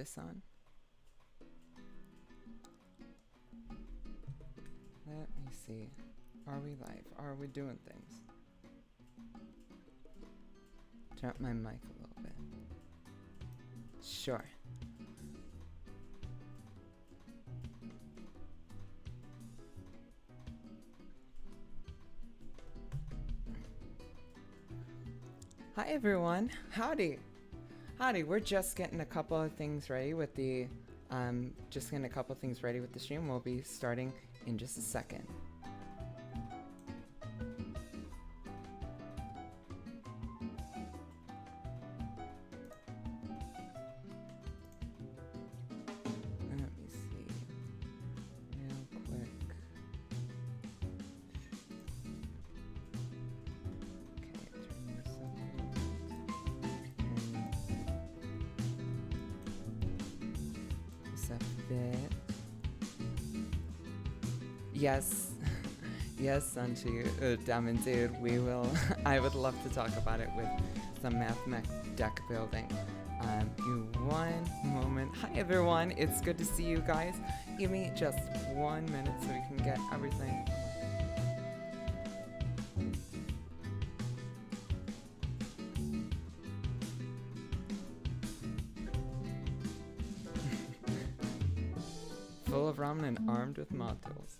this on. Let me see. Are we live? Are we doing things? Turn up my mic a little bit. Sure. Hi everyone. Howdy. Howdy. We're just getting a couple of things ready with the stream. We'll be starting in just a second. Let me see. Real quick. Okay, turn this up a little bit. This up a bit. Yes. Yes, Diamond Dude, we will. I would love to talk about it with some mathematics deck building. You one moment. Hi everyone, it's good to see you guys. Give me just 1 minute so we can get everything. Full of ramen and armed with mod tools.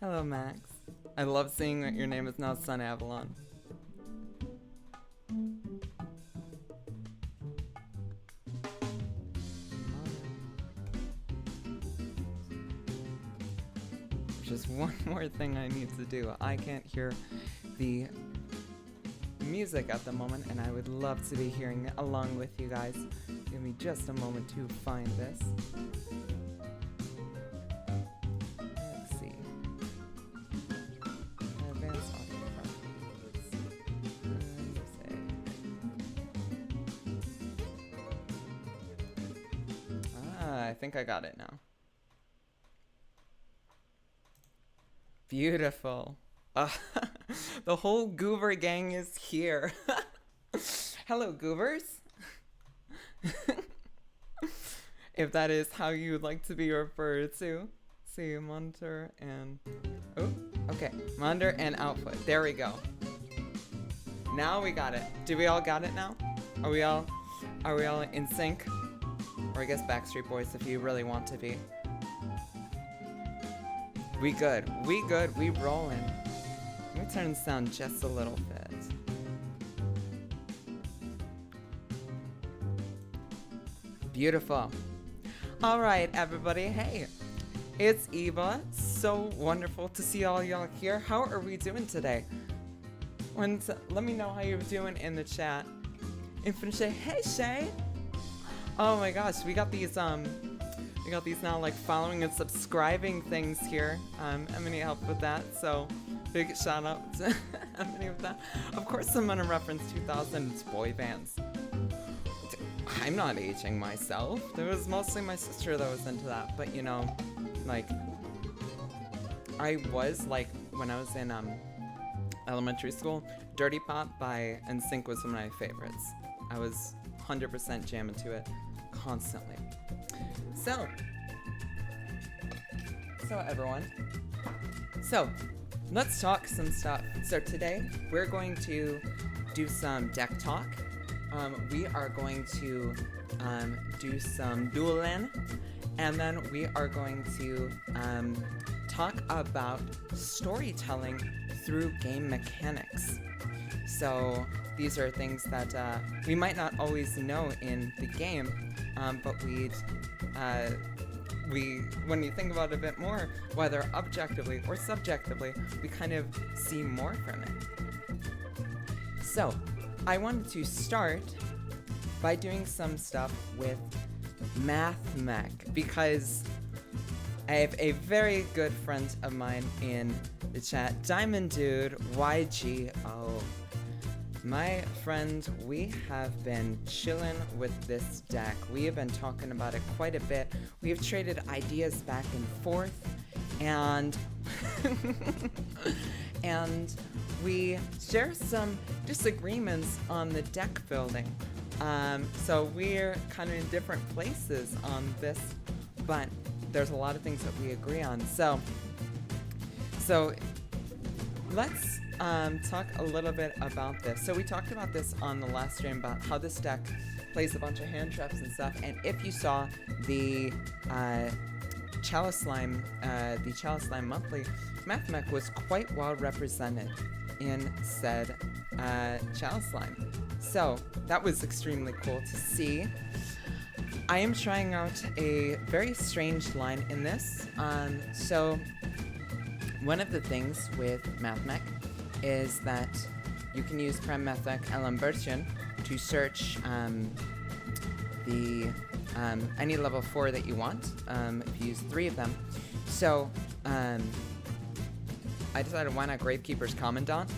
Hello, Max. I love seeing that your name is now Sun Avalon. There's just one more thing I need to do. I can't hear the music at the moment, and I would love to be hearing it along with you guys. Give me just a moment to find this. I think I got it now. Beautiful. The whole Goober gang is here. Hello, Goobers. If that is how you would like to be referred to. See, monitor and... Oh, okay. Monitor and output. There we go. Now we got it. Do we all got it now? Are we all in sync? Or I guess Backstreet Boys if you really want to be. We good. We good. We rolling. Let me turn the sound just a little bit. Beautiful. Alright, everybody. Hey, it's Eva. So wonderful to see all y'all here. How are we doing today? Let me know how you're doing in the chat. Infinite Shay. Hey, Shay. Oh my gosh, we got these now like following and subscribing things here. I'm gonna need help with that, so big shout out to Emily with that. Of course I'm gonna reference 2000s boy bands. I'm not aging myself. It was mostly my sister that was into that, but you know, like I was like when I was in elementary school, Dirty Pop by NSYNC was one of my favorites. I was 100% jamming to it constantly. So everyone, let's talk some stuff. So today we're going to do some deck talk. We are going to do some dueling, and then we are going to talk about storytelling through game mechanics. So these are things that we might not always know in the game, but when you think about it a bit more, whether objectively or subjectively, we kind of see more from it. So, I wanted to start by doing some stuff with MathMech, because I have a very good friend of mine in the chat, Diamond Dude YGO. My friend, we have been chilling with this deck. We have been talking about it quite a bit. We have traded ideas back and forth, and and we share some disagreements on the deck building. So we're kind of in different places on this, but there's a lot of things that we agree on. So let's talk a little bit about this. So we talked about this on the last stream about how this deck plays a bunch of hand traps and stuff. And if you saw the Chalice Slime monthly, Mathmech was quite well represented in said Chalice Slime. So that was extremely cool to see. I am trying out a very strange line in this. So one of the things with Mathmech is that you can use Prem-Methec LM version to search any level 4 that you want, if you use 3 of them. So I decided why not Gravekeeper's Commandant?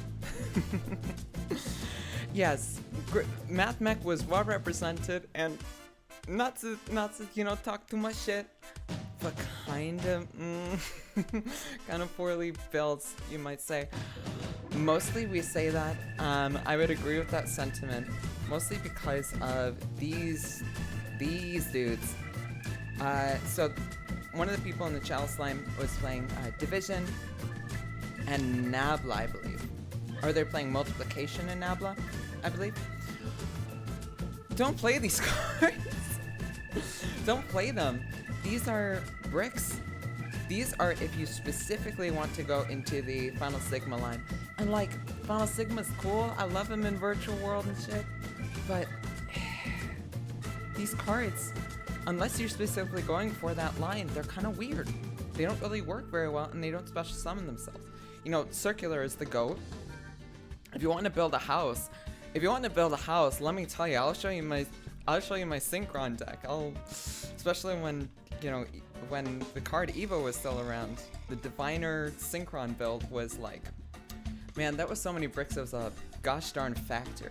Yes, Mathmech was well represented, and not to talk too much shit, but kind of poorly built, you might say. Mostly we say that. I would agree with that sentiment, mostly because of these dudes. So one of the people in the Chalice Slime was playing Division and Nabla, I believe. Or they're playing Multiplication in Nabla, I believe. Don't play these cards. Don't play them. These are bricks. These are if you specifically want to go into the Final Sigma line. And like, Final Sigma's cool. I love him in Virtual World and shit. But these cards, unless you're specifically going for that line, they're kind of weird. They don't really work very well, and they don't special summon themselves. You know, Circular is the GOAT. If you want to build a house, let me tell you, I'll show you my Synchron deck. Especially when the card Evo was still around, the Diviner Synchron build was like, man, that was so many bricks. It was a gosh darn factory.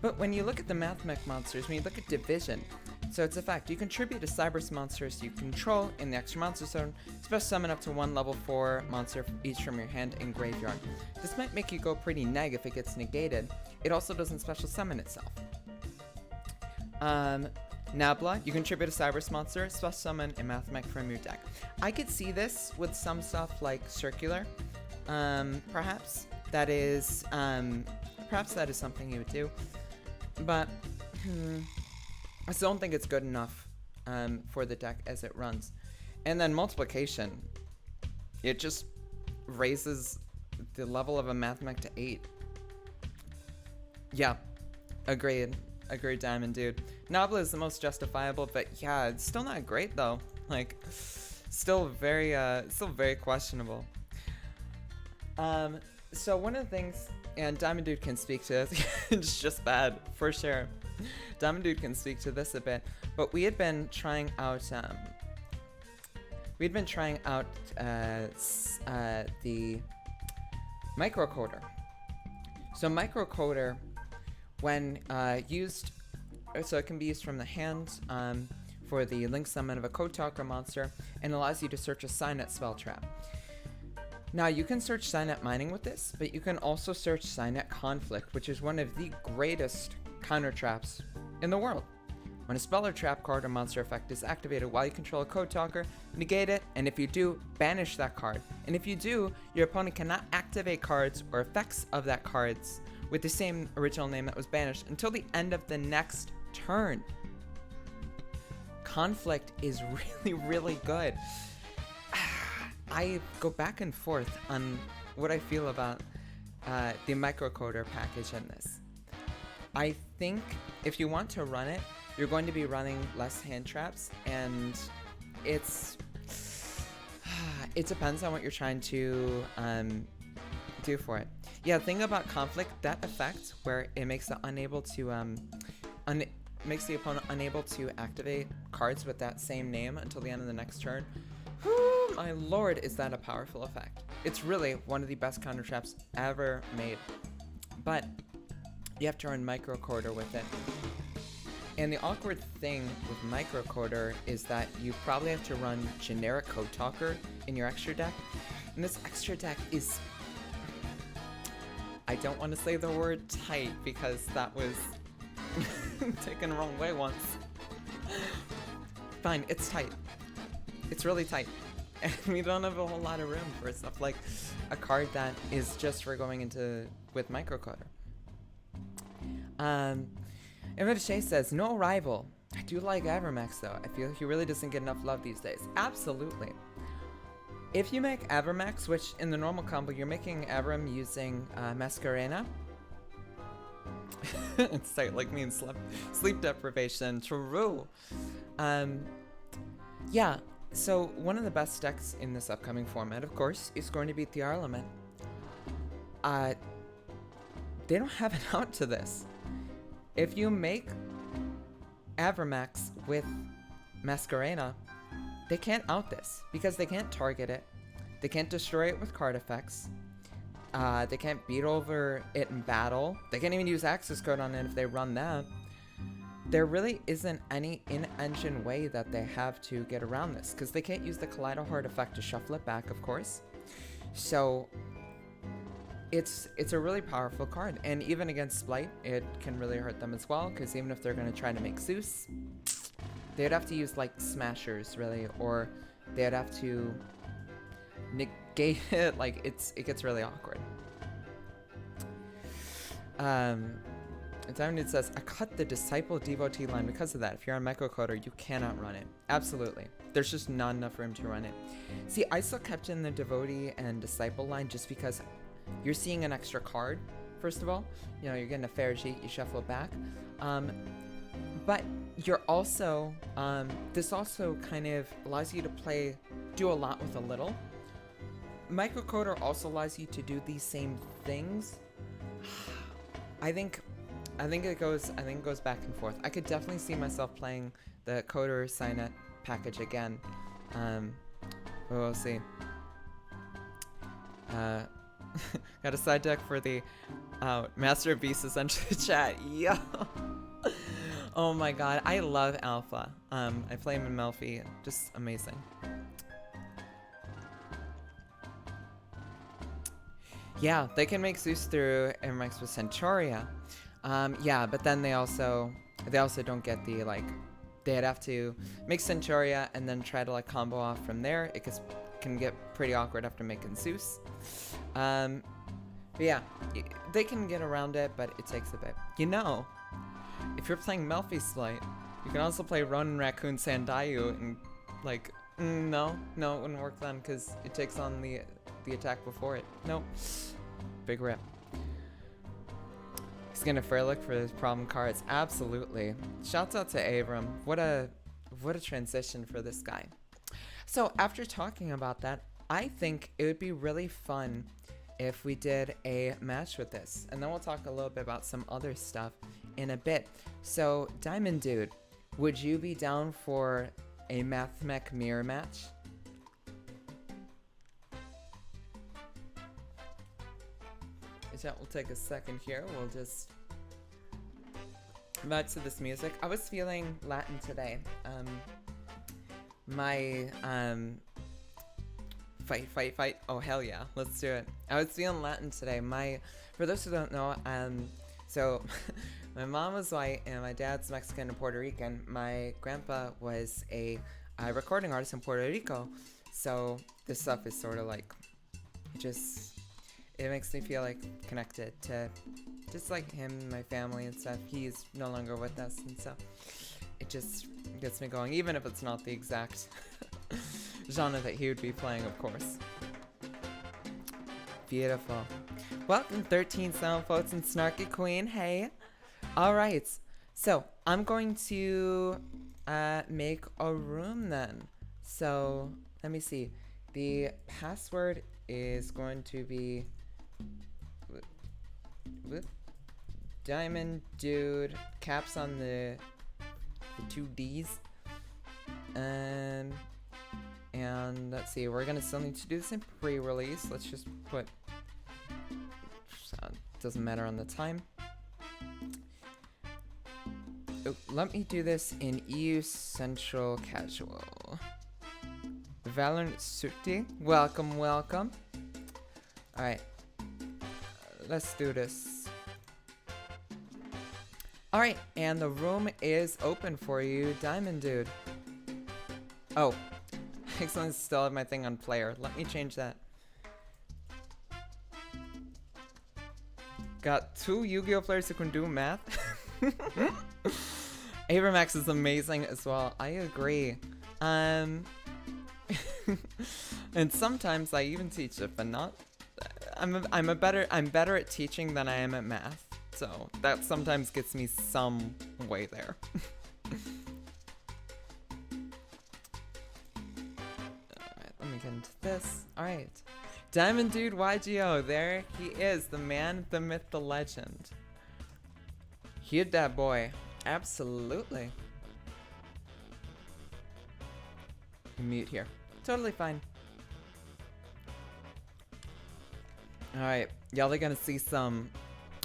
But when you look at the Mathmech monsters, when you look at Division, so it's a fact, you contribute to Cybers monsters you control in the extra monster zone, special summon up to 1 level 4 monster each from your hand and graveyard. This might make you go pretty neg if it gets negated. It also doesn't special summon itself. Nabla, you contribute a Cybers monster, special summon a Mathmech from your deck. I could see this with some stuff like Circular. Perhaps that is something you would do. But I still don't think it's good enough for the deck as it runs. And then Multiplication, it just raises the level of a Mathmech to 8. Yeah, agreed, Diamond Dude. Nabla is the most justifiable, but yeah, it's still not great though. Like, still very questionable. So one of the things, and Diamond Dude can speak to this, it's just bad, for sure. Diamond Dude can speak to this a bit, but we had been trying out, the microcoder. So microcoder, when used, so it can be used from the hand for the link summon of a Code Talker monster, and allows you to search a Signet spell trap. Now, you can search Signet Mining with this, but you can also search Signet Conflict, which is one of the greatest counter traps in the world. When a spell or trap card or monster effect is activated while you control a Code Talker, negate it, and if you do, banish that card. And if you do, your opponent cannot activate cards or effects of that cards with the same original name that was banished until the end of the next turn. Conflict is really, really good. I go back and forth on what I feel about the microcoder package in this. I think if you want to run it, you're going to be running less hand traps, and it depends on what you're trying to do for it. Yeah, the thing about Conflict, that effect where it makes it unable to makes the opponent unable to activate cards with that same name until the end of the next turn. Whew, my lord, is that a powerful effect. It's really one of the best counter traps ever made. But you have to run microcoder with it. And the awkward thing with microcoder is that you probably have to run generic code talker in your extra deck. And this extra deck is, I don't want to say the word tight because that was taken the wrong way once. Fine, it's tight. It's really tight. And we don't have a whole lot of room for stuff like a card that is just for going into with microcoder. Shay says, no rival. I do like Avermax though. I feel he really doesn't get enough love these days. Absolutely. If you make Avermax, which in the normal combo you're making Avram using Masquerena. It's tight like me in sleep deprivation. True. Yeah, so one of the best decks in this upcoming format, of course, is going to be the Element. They don't have an out to this. If you make Avermax with Masquerena, they can't out this because they can't target it. They can't destroy it with card effects. They can't beat over it in battle. They can't even use access code on it if they run that. There really isn't any in-engine way that they have to get around this because they can't use the Kaleido Heart effect to shuffle it back, of course. So it's a really powerful card, and even against Splight, it can really hurt them as well because even if they're going to try to make Zeus, they'd have to use like Smashers really, or they'd have to negate it. Like it gets really awkward. Diamond says, I cut the Disciple Devotee line because of that. If you're on microcoder, you cannot run it. Absolutely. There's just not enough room to run it. See, I still kept in the Devotee and Disciple line just because you're seeing an extra card, first of all. You know, you're getting a fair sheet, you shuffle it back. But you're also, this also kind of allows you to do a lot with a little. Microcoder also allows you to do these same things. I think it goes back and forth. I could definitely see myself playing the Coder Signet package again. We'll see. Got a side deck for the Master of Beasts essentially chat. Yo. Oh my god, I love Alpha. I play him in Melfi. Just amazing. Yeah, they can make Zeus through Avermax with Centauria. Yeah, but then they also don't get the, like, they'd have to make Centauria and then try to like combo off from there. It can get pretty awkward after making Zeus. But yeah, they can get around it, but it takes a bit. You know, if you're playing Melfi Slight, you can also play Ronin Raccoon Sandayu and like, no, it wouldn't work then because it takes on the attack before it. Nope. Big rip. He's gonna fair look for his problem cards. Absolutely. Shouts out to Abram. What a transition for this guy. So after talking about that, I think it would be really fun if we did a match with this. And then we'll talk a little bit about some other stuff in a bit. So Diamond Dude, would you be down for a Mathmech mirror match? Chat will take a second here. We'll just back to this music. I was feeling Latin today. My fight. Oh hell yeah, let's do it. I was feeling Latin today. For those who don't know, so my mom was white and my dad's Mexican and Puerto Rican. My grandpa was a recording artist in Puerto Rico. So this stuff is sort of like it makes me feel like connected to just like him and my family and stuff. He's no longer with us, and so it just gets me going, even if it's not the exact genre that he would be playing, of course. Beautiful. Welcome 13 sound folks and Snarky Queen. Hey. Alright. So I'm going to make a room then. So let me see. The password is going to be with Diamond Dude, caps on the two D's, and let's see, we're gonna still need to do this in pre-release. Let's just put, doesn't matter on the time. Oh, let me do this in EU Central Casual. Valorant Sukti, welcome, welcome. Alright, let's do this. Alright, and the room is open for you, Diamond Dude. Oh, excellent, still have my thing on player. Let me change that. Got 2 Yu-Gi-Oh players who can do math. Abramax is amazing as well. I agree. And sometimes I even teach it, but not. I'm better at teaching than I am at math. So that sometimes gets me some way there. Alright, let me get into this. Alright. Diamond Dude YGO, there he is, the man, the myth, the legend. He'd that boy. Absolutely. Mute here. Totally fine. Alright, y'all are gonna see some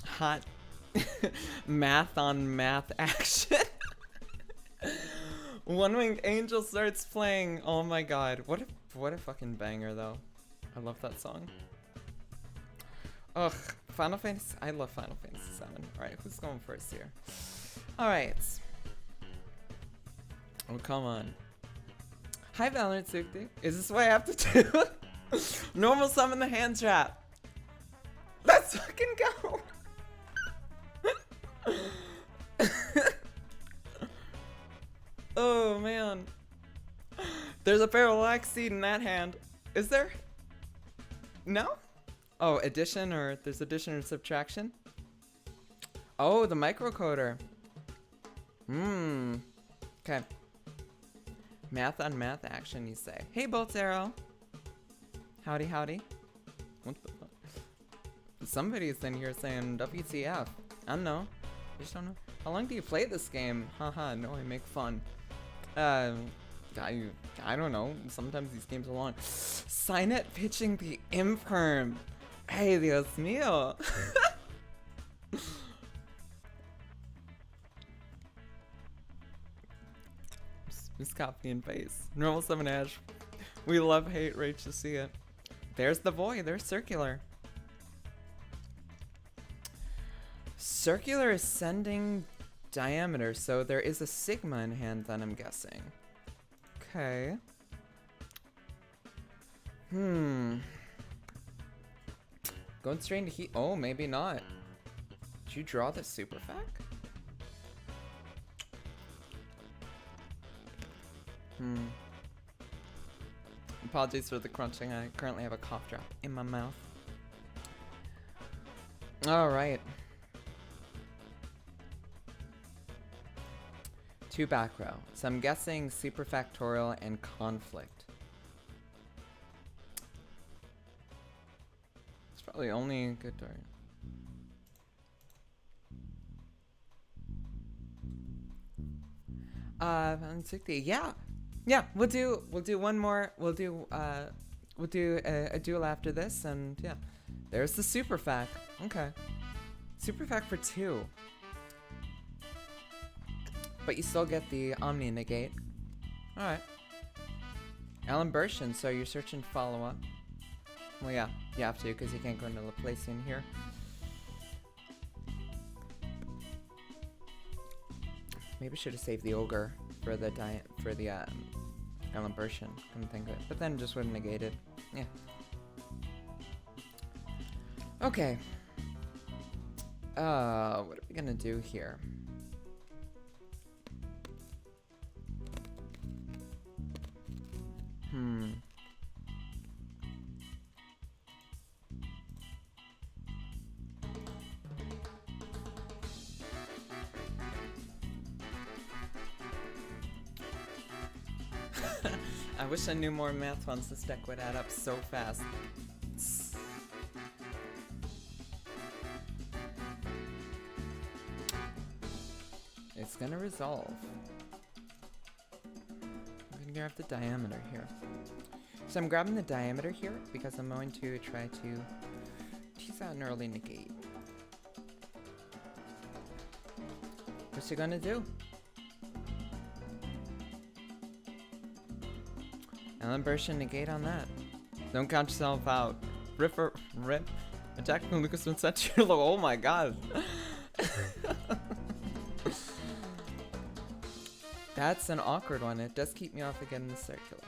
hot math on math action. One Winged Angel starts playing. Oh my god. What a fucking banger though. I love that song. Ugh, Final Fantasy. I love Final Fantasy 7. Alright, who's going first here? Alright. Oh, come on. Hi, Valorant Sukti. Is this what I have to do? Normal summon the hand trap. Let's fucking go. Oh, man. There's a parallax seed in that hand. Is there? No? Oh, addition, or there's addition or subtraction? Oh, the microcoder. Okay. Math on math action, you say. Hey, Bolts Arrow. Howdy, howdy. What the fuck? Somebody's in here saying WTF. I don't know. I just don't know. How long do you play this game? Haha, no, I make fun. I don't know. Sometimes these games are long. Signet pitching the imperm. Hey, Dios mío. Just copy and paste. Normal 7 Ash. We love hate rage to see it. There's the void. There's circular. Circular ascending diameter. So there is a sigma in hand then, I'm guessing. Okay. Going straight into heat. Oh, maybe not. Did you draw the super fact? Apologies for the crunching. I currently have a cough drop in my mouth. Alright. 2 back row. So I'm guessing superfactorial and conflict. It's probably only a good target. Yeah. Yeah, we'll do one more. We'll do a duel after this, and yeah. There's the super fact. Okay. Super fact for 2. But you still get the Omni negate. Alright. Alan Bershin, so you're searching follow-up. Well, yeah, you have to, because you can't go into Laplacian here. Maybe I should have saved the Ogre for the Alan Bershin. Couldn't think of it. But then just would have negated. Yeah. Okay. What are we gonna do here? I wish I knew more math ones. This deck would add up so fast. It's gonna resolve. I'm gonna grab the diameter here. So I'm grabbing the diameter here because I'm going to try to tease out an early negate. What's he gonna do? Ellen Burschen, negate on that. Don't count yourself out. Rip. Attack from Lucas when set to your low. Oh my god. That's an awkward one. It does keep me off again in the circular.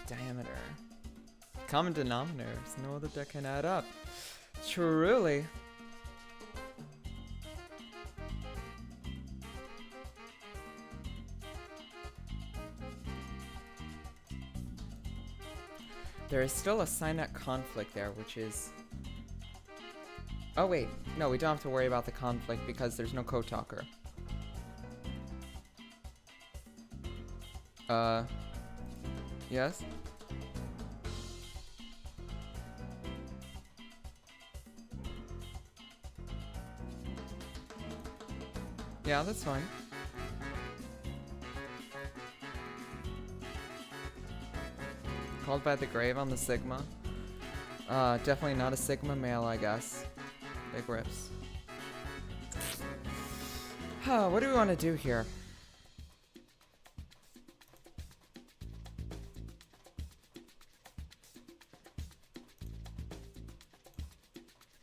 Diameter. Common denominators. No other deck can add up. Truly. There is still a Signet conflict there, which is... Oh wait, no, we don't have to worry about the conflict because there's no code talker. Yes? Yeah, that's fine. Called by the grave on the Sigma. Definitely not a Sigma male, I guess. Big rips. What do we want to do here?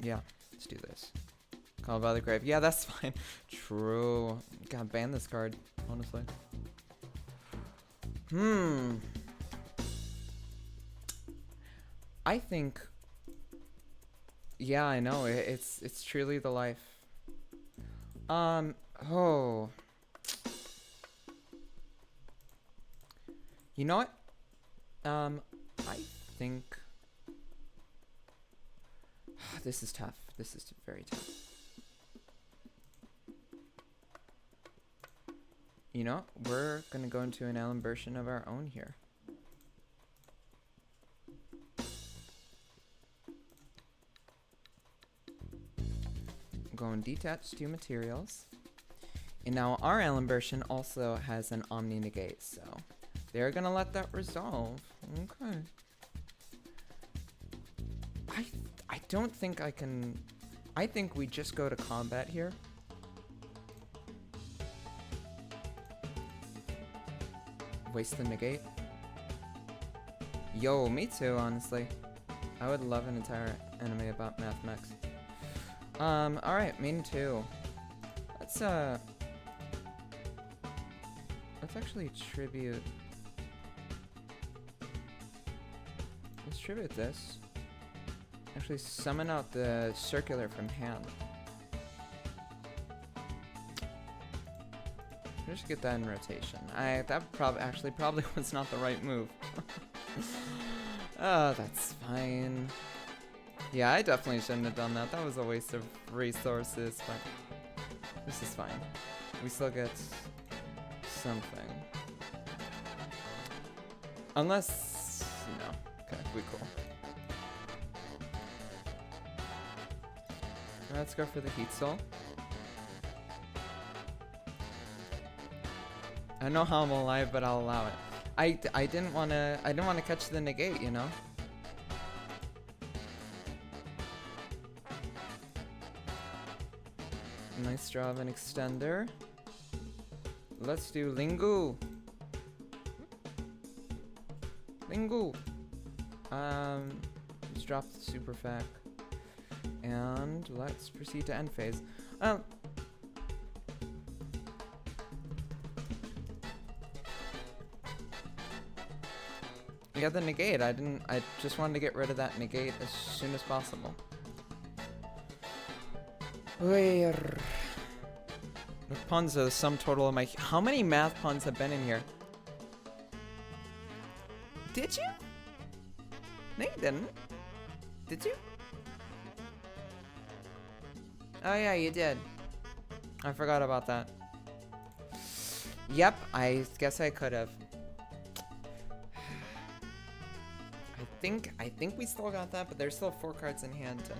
Yeah, let's do this. Called by the grave. Yeah, that's fine. True. Gotta ban this card, honestly. I think... Yeah, I know. It's truly the life. Oh. You know what? I think... This is tough. This is very tough. You know, we're gonna go into an Allen version of our own here. Going detached to materials. And now our Allen version also has an Omni negate, so they're gonna let that resolve. Okay. I don't think I can... I think we just go to combat here. Waste the negate. Yo, me too, honestly. I would love an entire anime about math mechs. Alright, main 2. Let's actually tribute... Let's tribute this. Actually summon out the circular from hand. Just get that in rotation. That probably was not the right move. Oh, that's fine. Yeah, I definitely shouldn't have done that. That was a waste of resources, but this is fine. We still get something. Unless, no. Okay, we cool. Let's go for the heat soul. I don't know how I'm alive, but I'll allow it. I didn't want to catch the negate, you know. Nice draw of an extender. Let's do Lingu. Lingu. Let's drop the super fac. And let's proceed to end phase. Yeah, the negate. I just wanted to get rid of that negate as soon as possible. Where? The puns are the sum total of my... How many math puns have been in here? Did you? No, you didn't. Did you? Oh yeah, you did. I forgot about that. Yep, I guess I could have. I think we still got that, but there's still 4 cards in hand, and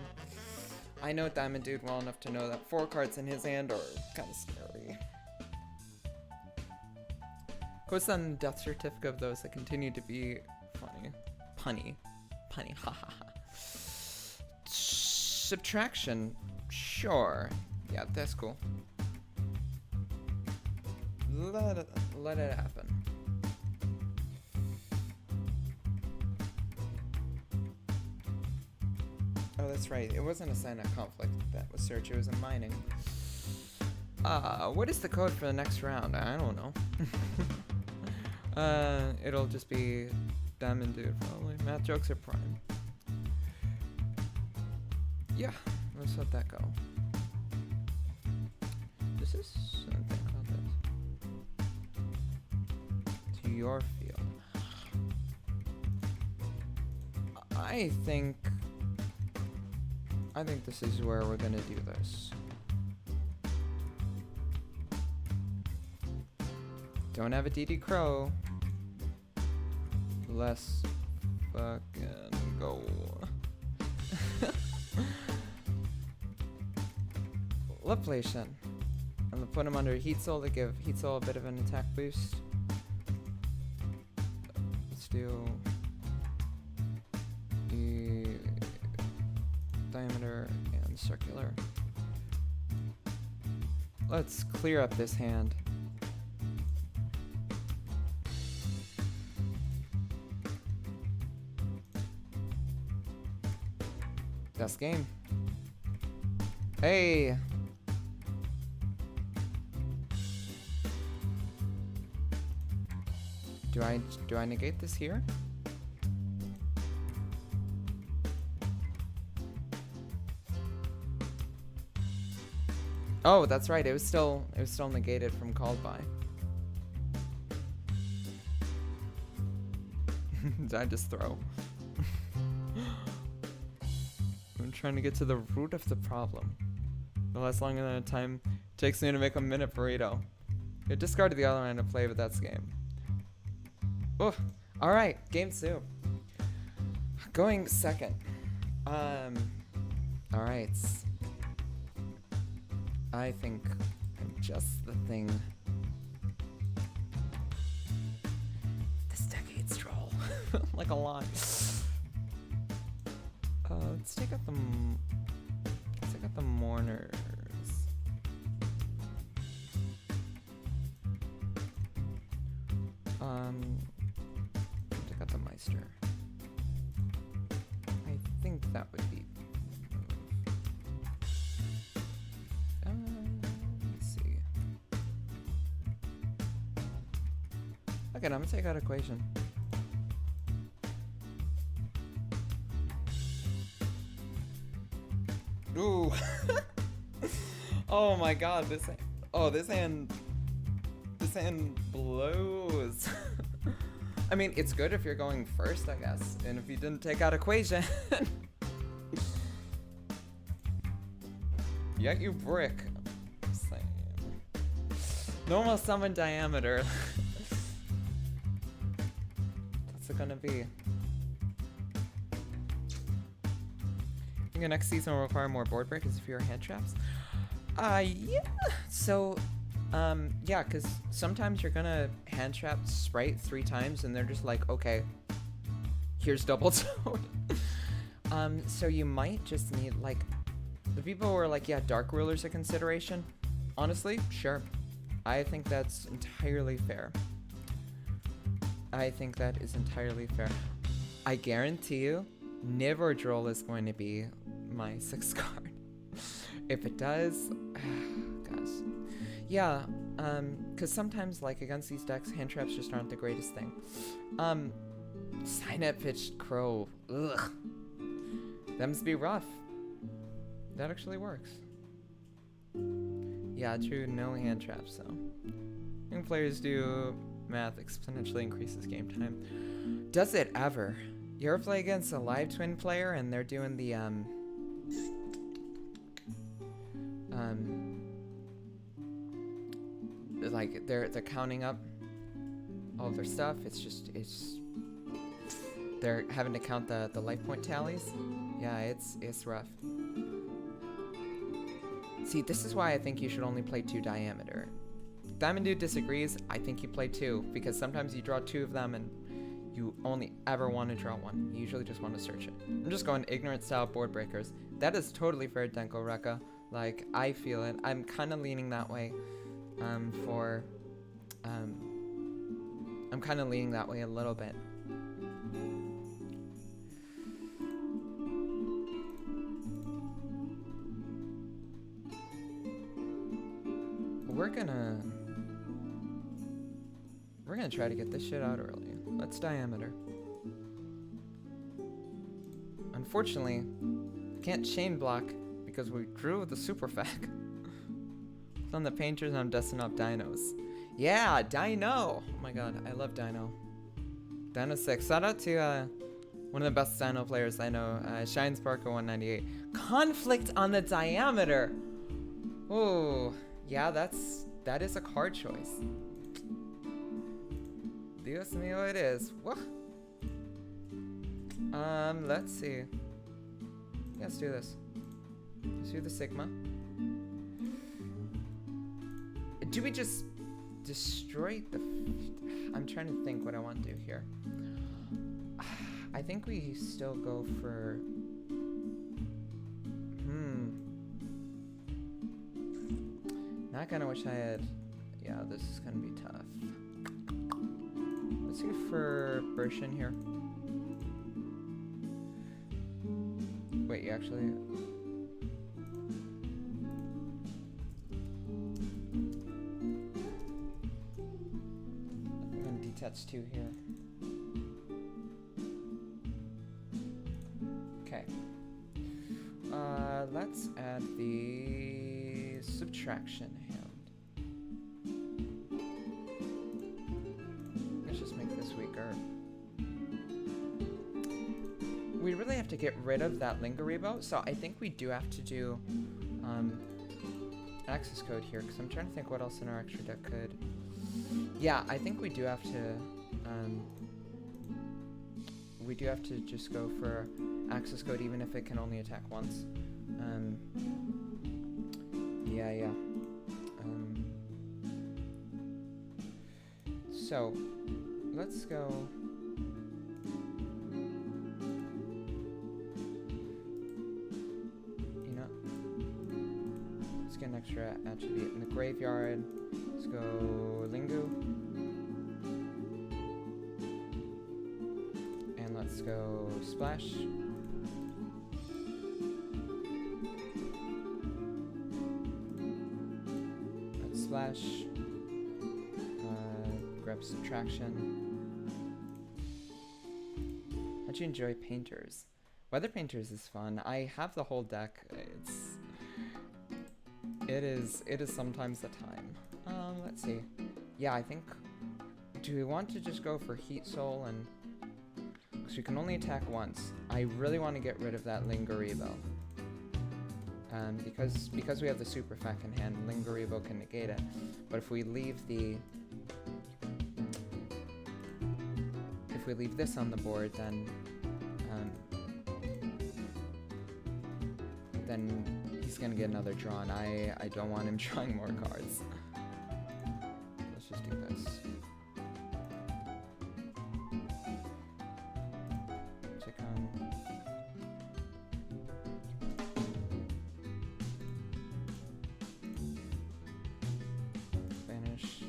I know Diamond Dude well enough to know that 4 cards in his hand are kind of scary. Post on death certificate of those that continue to be funny. Punny, haha. Subtraction, sure. Yeah, that's cool. let it happen. Oh, that's right. It wasn't a sign of conflict that was search. It was a mining. What is the code for the next round? I don't know. It'll just be Diamond Dude, probably. Math jokes are prime. Yeah, let's let that go. This is something called this. To your field. I think this is where we're gonna do this. Don't have a DD Crow. Let's fucking go. Leplation. I'm gonna put him under Heat Soul to give Heat Soul a bit of an attack boost. Let's do the diameter and circular. Let's clear up this hand. Best game. Hey. Do I negate this here? Oh, that's right. It was still negated from called by. Did I just throw? I'm trying to get to the root of the problem. The less longer than a time takes me to make a minute burrito. It discarded the other line to play, but that's game. Oh, all right, game 2. Going second. All right. I think I'm just the thing. This decade's troll, like a lot. Let's take out the mourners. Take out the Meister. I think that would be. Let's see. Okay, I'm gonna take out Equation. Ooh. Oh my god, this hand blows. I mean, it's good if you're going first, I guess. And if you didn't take out Equation. Yeah, you brick. Same. Normal summon diameter. What's it gonna be? I think the next season will require more board break as fewer hand traps. Yeah. So, yeah, because sometimes you're gonna hand trap Sprite 3 times and they're just like, okay, here's double toad. So you might just need, like, the people who are like, yeah, Dark Ruler's a consideration. Honestly, sure. I think that's entirely fair. I think that is entirely fair. I guarantee you, Niv or Droll is going to be my 6th card. If it does, gosh. Yeah, because sometimes, like, against these decks, hand traps just aren't the greatest thing. Sign up pitched Crow. Ugh. Them's be rough. That actually works. Yeah, true, no hand traps, though. Young players do math exponentially increases game time. Does it ever? You ever play against a live twin player and they're doing the like they're counting up all of their stuff. It's they're having to count the life point tallies. Yeah, it's rough. See, this is why I think you should only play 2 diameter. Diamond Dude disagrees. I think you play 2 because sometimes you draw 2 of them and you only ever want to draw 1. You usually just want to search it. I'm just going ignorant style board breakers. That is totally fair, Denko Rekka. Like, I feel it. I'm kind of leaning that way for I'm kind of leaning that way a little bit. We're gonna try to get this shit out early. Let's diameter. Unfortunately, can't chain block because we drew the super fac. It's on the painters and I'm dusting off dinos. Yeah, Dino! Oh my god, I love Dino. Dino 6. Shout out to one of the best Dino players I know, Shine Sparkle 198. Conflict on the diameter! Oh, yeah, that is a card choice. Dios mío, it is. What? Let's see. Let's do this. Let's do the Sigma. Do we just destroy the... I'm trying to think what I want to do here. I think we still go for... Not gonna wish I had... Yeah, this is gonna be tough. Let's go for Bershin here. Wait, you actually... I'm gonna detach 2 here. Okay. Let's add the subtraction hand. Let's just make this weaker. We really have to get rid of that Lingaribo, so I think we do have to do access code here, because I'm trying to think what else in our extra deck could... Yeah, I think we do have to just go for access code even if it can only attack once. Yeah. So, let's go... You know, let's get an extra attribute in the graveyard. Let's go Lingu. And let's go Splash. Let's Splash. Grab Subtraction. How'd you enjoy Painters? Weather Painters is fun. I have the whole deck. It is sometimes the time. Let's see. Yeah, I think... Do we want to just go for Heat Soul and... Because we can only attack once. I really want to get rid of that Lingaribo. Because we have the Super Fac in hand, Lingaribo can negate it. But if we leave the... If we leave this on the board, then he's gonna get another draw, and I don't want him drawing more cards. Let's just do this. Check on. Vanish.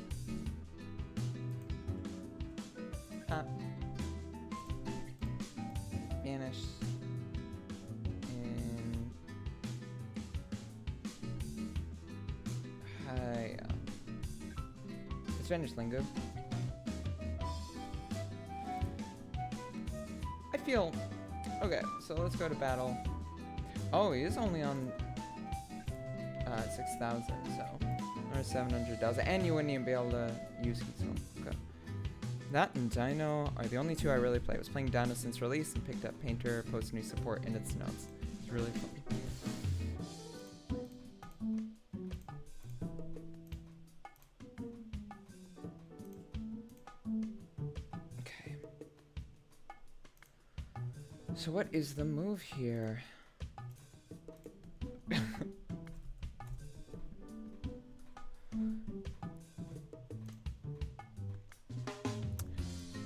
Vanish. Vanish Lingo. I feel... Okay, so let's go to battle. Oh, he is only on 6,000, so... Or 700,000. And you wouldn't even be able to use Heat Soul. Okay. That and Dino are the only two I really play. I was playing Dino since release and picked up Painter post new support in its notes. It's really fun. So what is the move here? I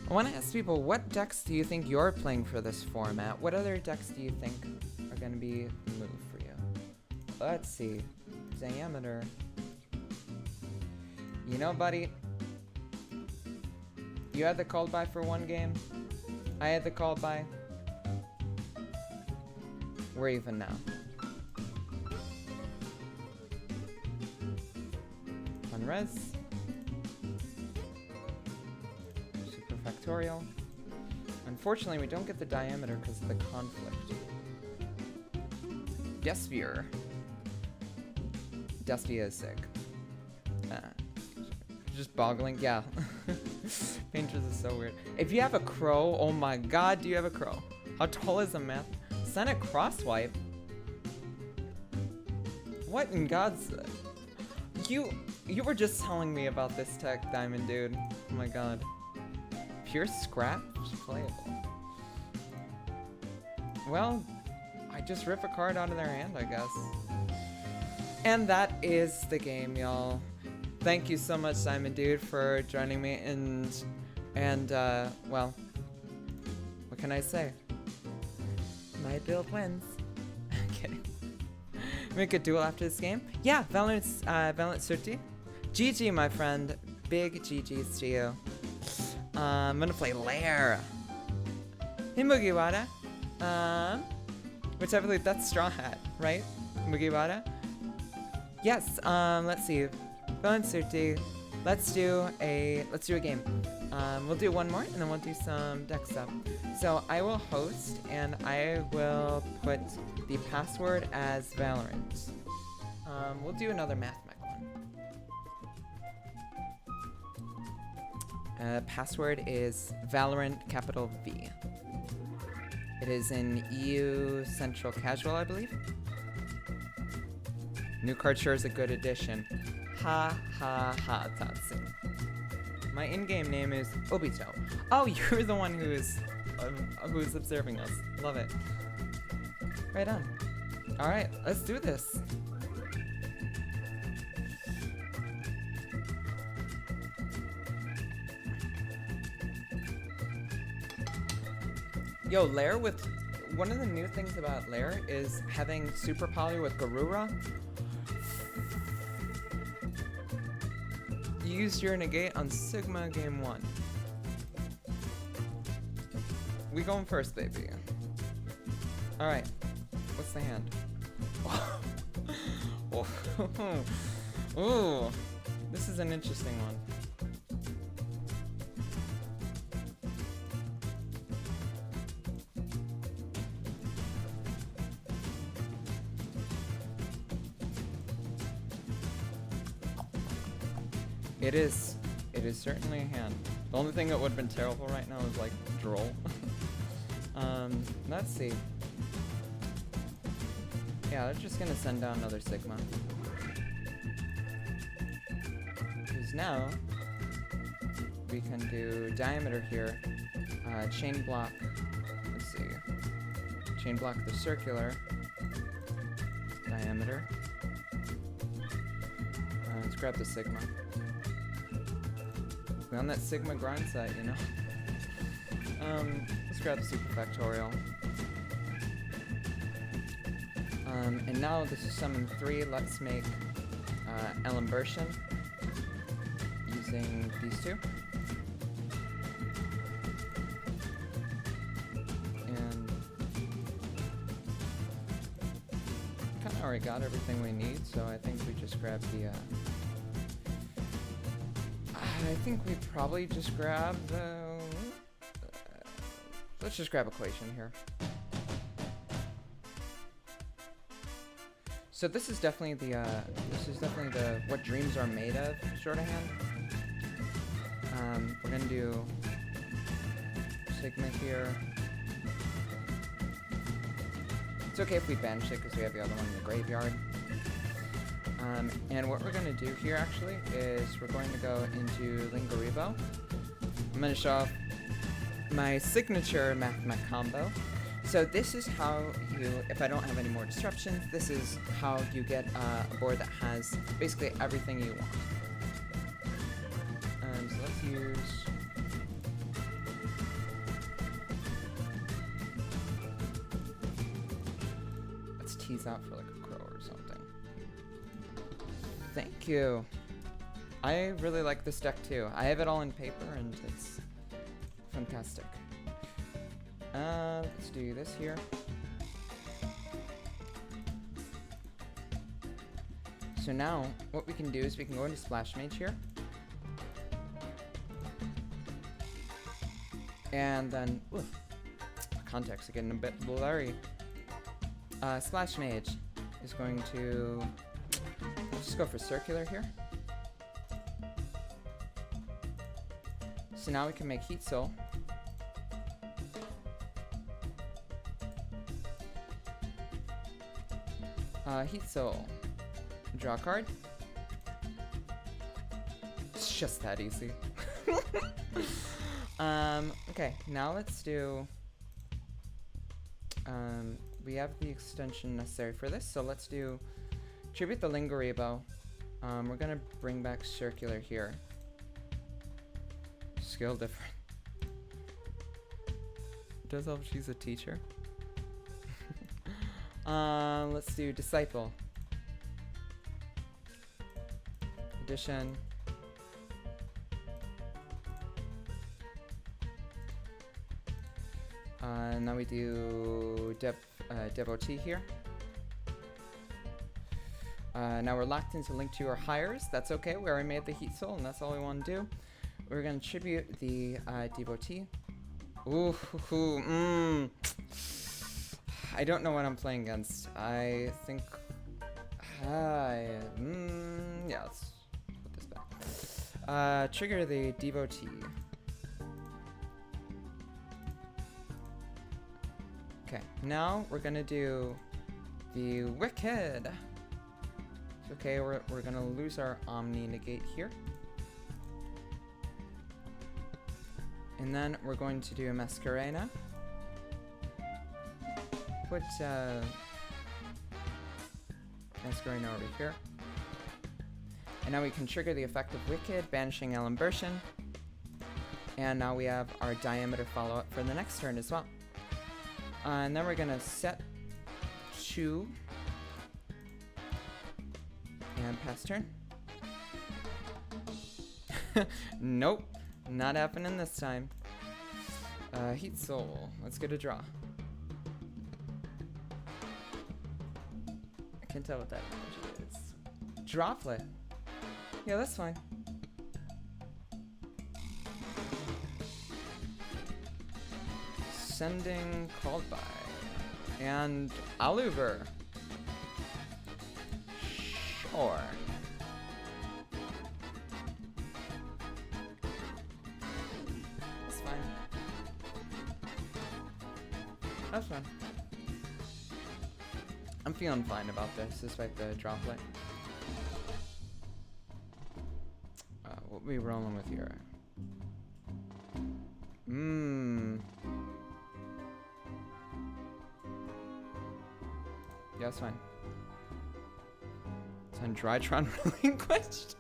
want to ask people, what decks do you think you're playing for this format? What other decks do you think are going to be the move for you? Let's see. Diameter. You know, buddy, You had the called by for one game. I had the called by. We're even now. One res. Super factorial. Unfortunately, we don't get the diameter because of the conflict. Desphere. Destia is sick. Just boggling, yeah. Painters is so weird. If you have a crow, oh my god, do you have a crow? How tall is a math? Senate crosswipe? What in God's... You were just telling me about this tech, Diamond Dude. Oh my god. Pure scrap? Just playable. Well, I just rip a card out of their hand, I guess. And that is the game, y'all. Thank you so much, Simon Dude, for joining me, and well, what can I say? My build wins. I'm kidding. Make a duel after this game? Yeah, Valorant Surti. GG, my friend. Big GG's to you. I'm gonna play Lair. Hey, Mugiwara. Which I believe that's Straw Hat, right? Mugiwara? Yes, let's see. Valorant Surti. Let's do a game. We'll do one more and then we'll do some deck stuff. So I will host and I will put the password as Valorant. We'll do another math mech one. Password is Valorant capital V. It is in EU Central Casual, I believe. New card sure is a good addition. Ha ha ha, Tatsu. My in-game name is Obito. Oh, you're the one who's observing us. Love it. Right on. All right, let's do this. Yo, Lair with one of the new things about Lair is having super poly with Garura. Use your negate on Sigma game 1. We going first, baby. Alright. What's the hand? Oh. Ooh. This is an interesting one. It is certainly a hand. The only thing that would have been terrible right now is like droll. Let's see. Yeah, they're just gonna send down another Sigma. Because now we can do diameter here. Chain block. Let's see. Chain block the circular diameter. Let's grab the Sigma. We're on that Sigma grind set, you know. Let's grab the super factorial. And now this is summon 3. Let's make Elimbertion using these two. And kind of already got everything we need, so I think we just grab the. I think we probably just grab the. Let's just grab Equation here. So this is definitely the what dreams are made of sort of hand. We're gonna do Sigma here. It's okay if we banish it because we have the other one in the graveyard. And what we're going to do here actually is we're going to go into Lingaribo. I'm going to show off my signature Mathmech combo. So this is how you, if I don't have any more disruptions, this is how you get a board that has basically everything you want. So let's use... Let's tease out for like a crow or something. Thank you. I really like this deck too. I have it all in paper and Fantastic. Let's do this here. So now, what we can do is we can go into Splash Mage here. And then, oof, context are getting a bit blurry. Splash Mage is going to, let's just go for circular here. So now we can make Heat Soul. Heat Soul. Draw a card. It's just that easy. Okay, now let's do... we have the extension necessary for this, so let's do Tribute the Lingaribo. We're gonna bring back circular here. Skill different. Does help she's a teacher. Let's do Disciple. Addition. Now we do Devotee here. Now we're locked into Link to our hires. That's okay. We already made the Heat Soul, and that's all we want to do. We're going to tribute the Devotee. Ooh, I don't know what I'm playing against. I think... yeah, let's put this back. Trigger the Devotee. Okay, now we're going to do the Wicked. Okay, we're going to lose our Omni Negate here. And then we're going to do a Masquerena. Put Masquerena over here. And now we can trigger the effect of Wicked, banishing Alimbertion. And now we have our Diameter follow-up for the next turn as well. And then we're going to set 2. And pass turn. Nope. Not happening this time. Heat Soul. Let's get a draw. I can't tell what that emoji is. Droplet. Yeah, that's fine. Sending called by. And Oliver. Sure. That's fine. That's fine. I'm feeling fine about this, despite the droplet. What are we rolling with here? Yeah, that's fine. It's on Drytron relinquished.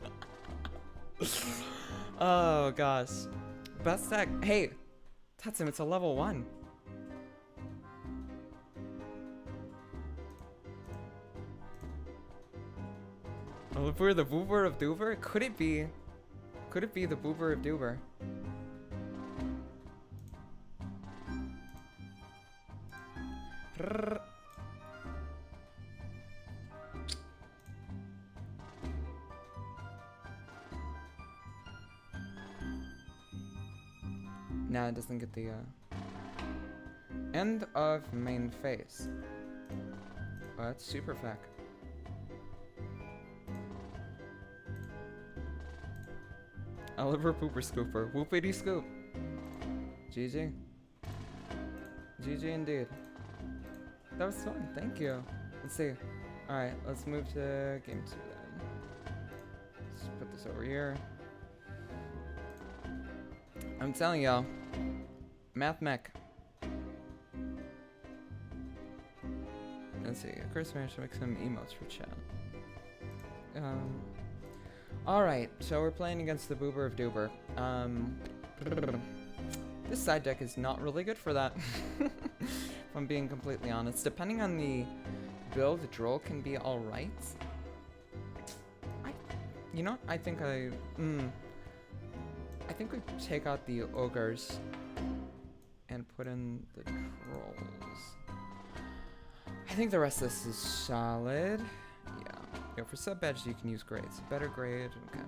Oh gosh. Best deck. Hey, Tatsim, it's a level 1. Oliver, the Boober of Duver? Could it be? Could it be the Boober of Duver? Nah, it doesn't get the end of main phase. Oh, that's super fac. Oliver Pooper Scooper. Whoopity scoop. GG. GG indeed. That was fun. Thank you. Let's see. Alright, let's move to game 2 then. Let's put this over here. I'm telling y'all. Math mech. Let's see. Of course, I managed to make some emotes for chat. Alright, so we're playing against the Boober of Duber. This side deck is not really good for that. If I'm being completely honest. Depending on the build, the Droll can be alright. You know, I think we take out the Ogres put in the trolls. I think the rest of this is solid. Yeah. Yo, for sub badges, you can use grades. Better grade. Okay.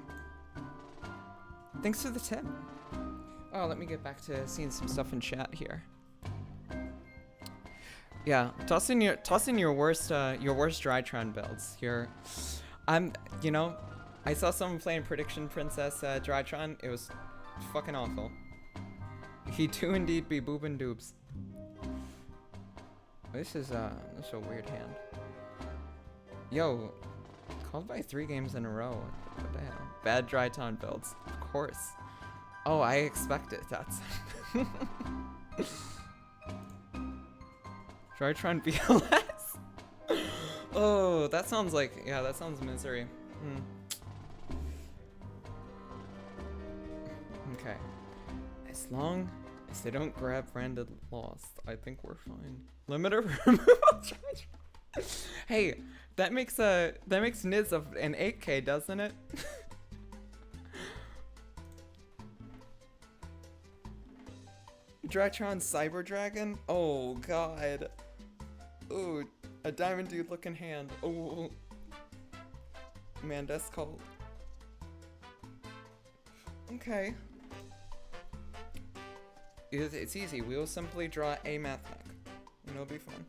Thanks for the tip. Oh, let me get back to seeing some stuff in chat here. Yeah, toss in your worst Drytron builds here. You know, I saw someone playing Prediction Princess Drytron. It was fucking awful. He do indeed be boobin' doobs. This is a weird hand. Yo, called by 3 games in a row. What the hell? Bad Drytron builds, of course. Oh, I expect it. That's. Drytron BLS. Oh, that sounds like, yeah, that sounds misery. Okay. As long as they don't grab branded lost, I think we're fine. Limiter removal charge. Hey, that makes Niz of an 8K, doesn't it? Drytron Cyber Dragon? Oh god. Ooh, a diamond dude looking hand. Oh man, that's cold. Okay. It's easy. We will simply draw a math deck. And it'll be fun.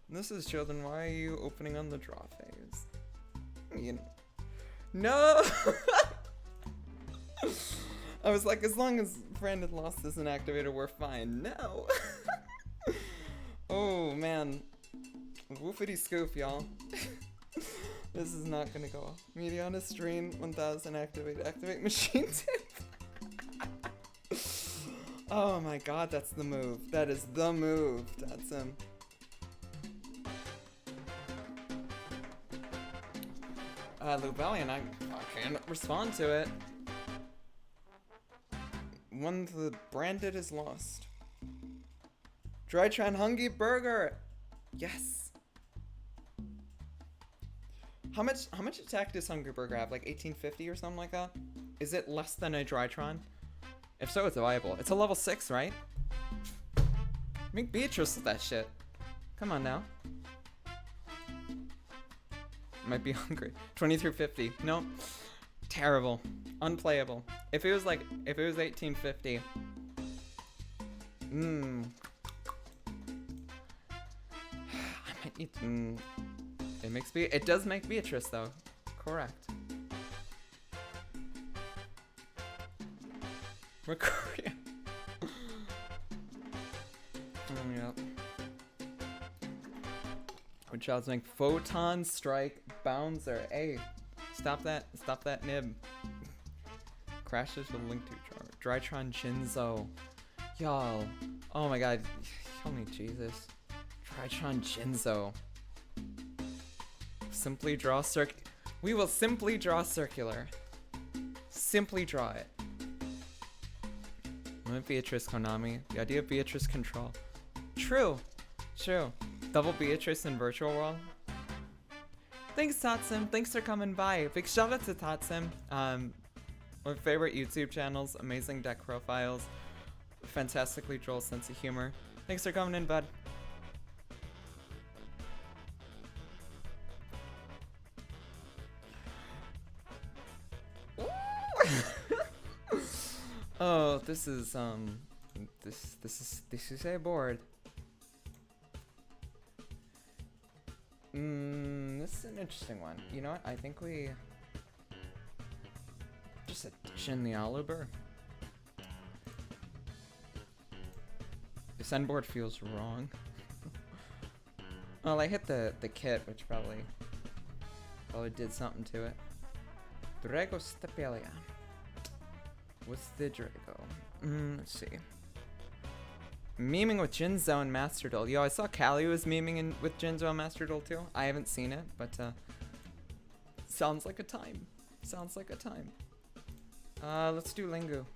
This is children. Why are you opening on the draw phase? You know. No! I was like, as long as Brandon Lost isn't activated, we're fine. No! Oh, man. Woofity scoof, y'all. This is not gonna go. Mediana Strain 1000 activate. Activate machine tip. Oh my god, that's the move. That is the move. That's him. Lubellion, I can't respond to it. When the branded is lost. Drytron Hungy Burger! Yes! How much attack does Hungry Burger have? Like 1850 or something like that? Is it less than a Drytron? If so, it's viable. It's a level 6, right? Make Beatrice with that shit. Come on now. Might be hungry. 2350. Nope. Terrible. Unplayable. If it was 1850. I might need it does make Beatrice though. Correct. Korea. Yep. What child's make Photon Strike Bouncer. Hey, stop that nib. Crashes with link to Drytron Jinzo. Y'all. Oh my god. Kill me, Jesus. Drytron Jinzo. Simply draw we will simply draw circular. Simply draw it. Beatrice Konami. The idea of Beatrice control. True. Double Beatrice in Virtual World. Thanks, Tatsim. Thanks for coming by. Big shout out to Tatsim. My favorite YouTube channels. Amazing deck profiles. Fantastically droll sense of humor. Thanks for coming in, bud. Oh, this is a board. This is an interesting one. You know what? I think we just addition the Aluber. This end board feels wrong. Well, I hit the kit, which probably did something to it. Drago Stapelia. What's the Drago? Let's see. Memeing with Jinzo and Master Duel. Yo, I saw Callie was memeing with Jinzo and Master Duel too. I haven't seen it, but sounds like a time. Sounds like a time. Let's do Lingu.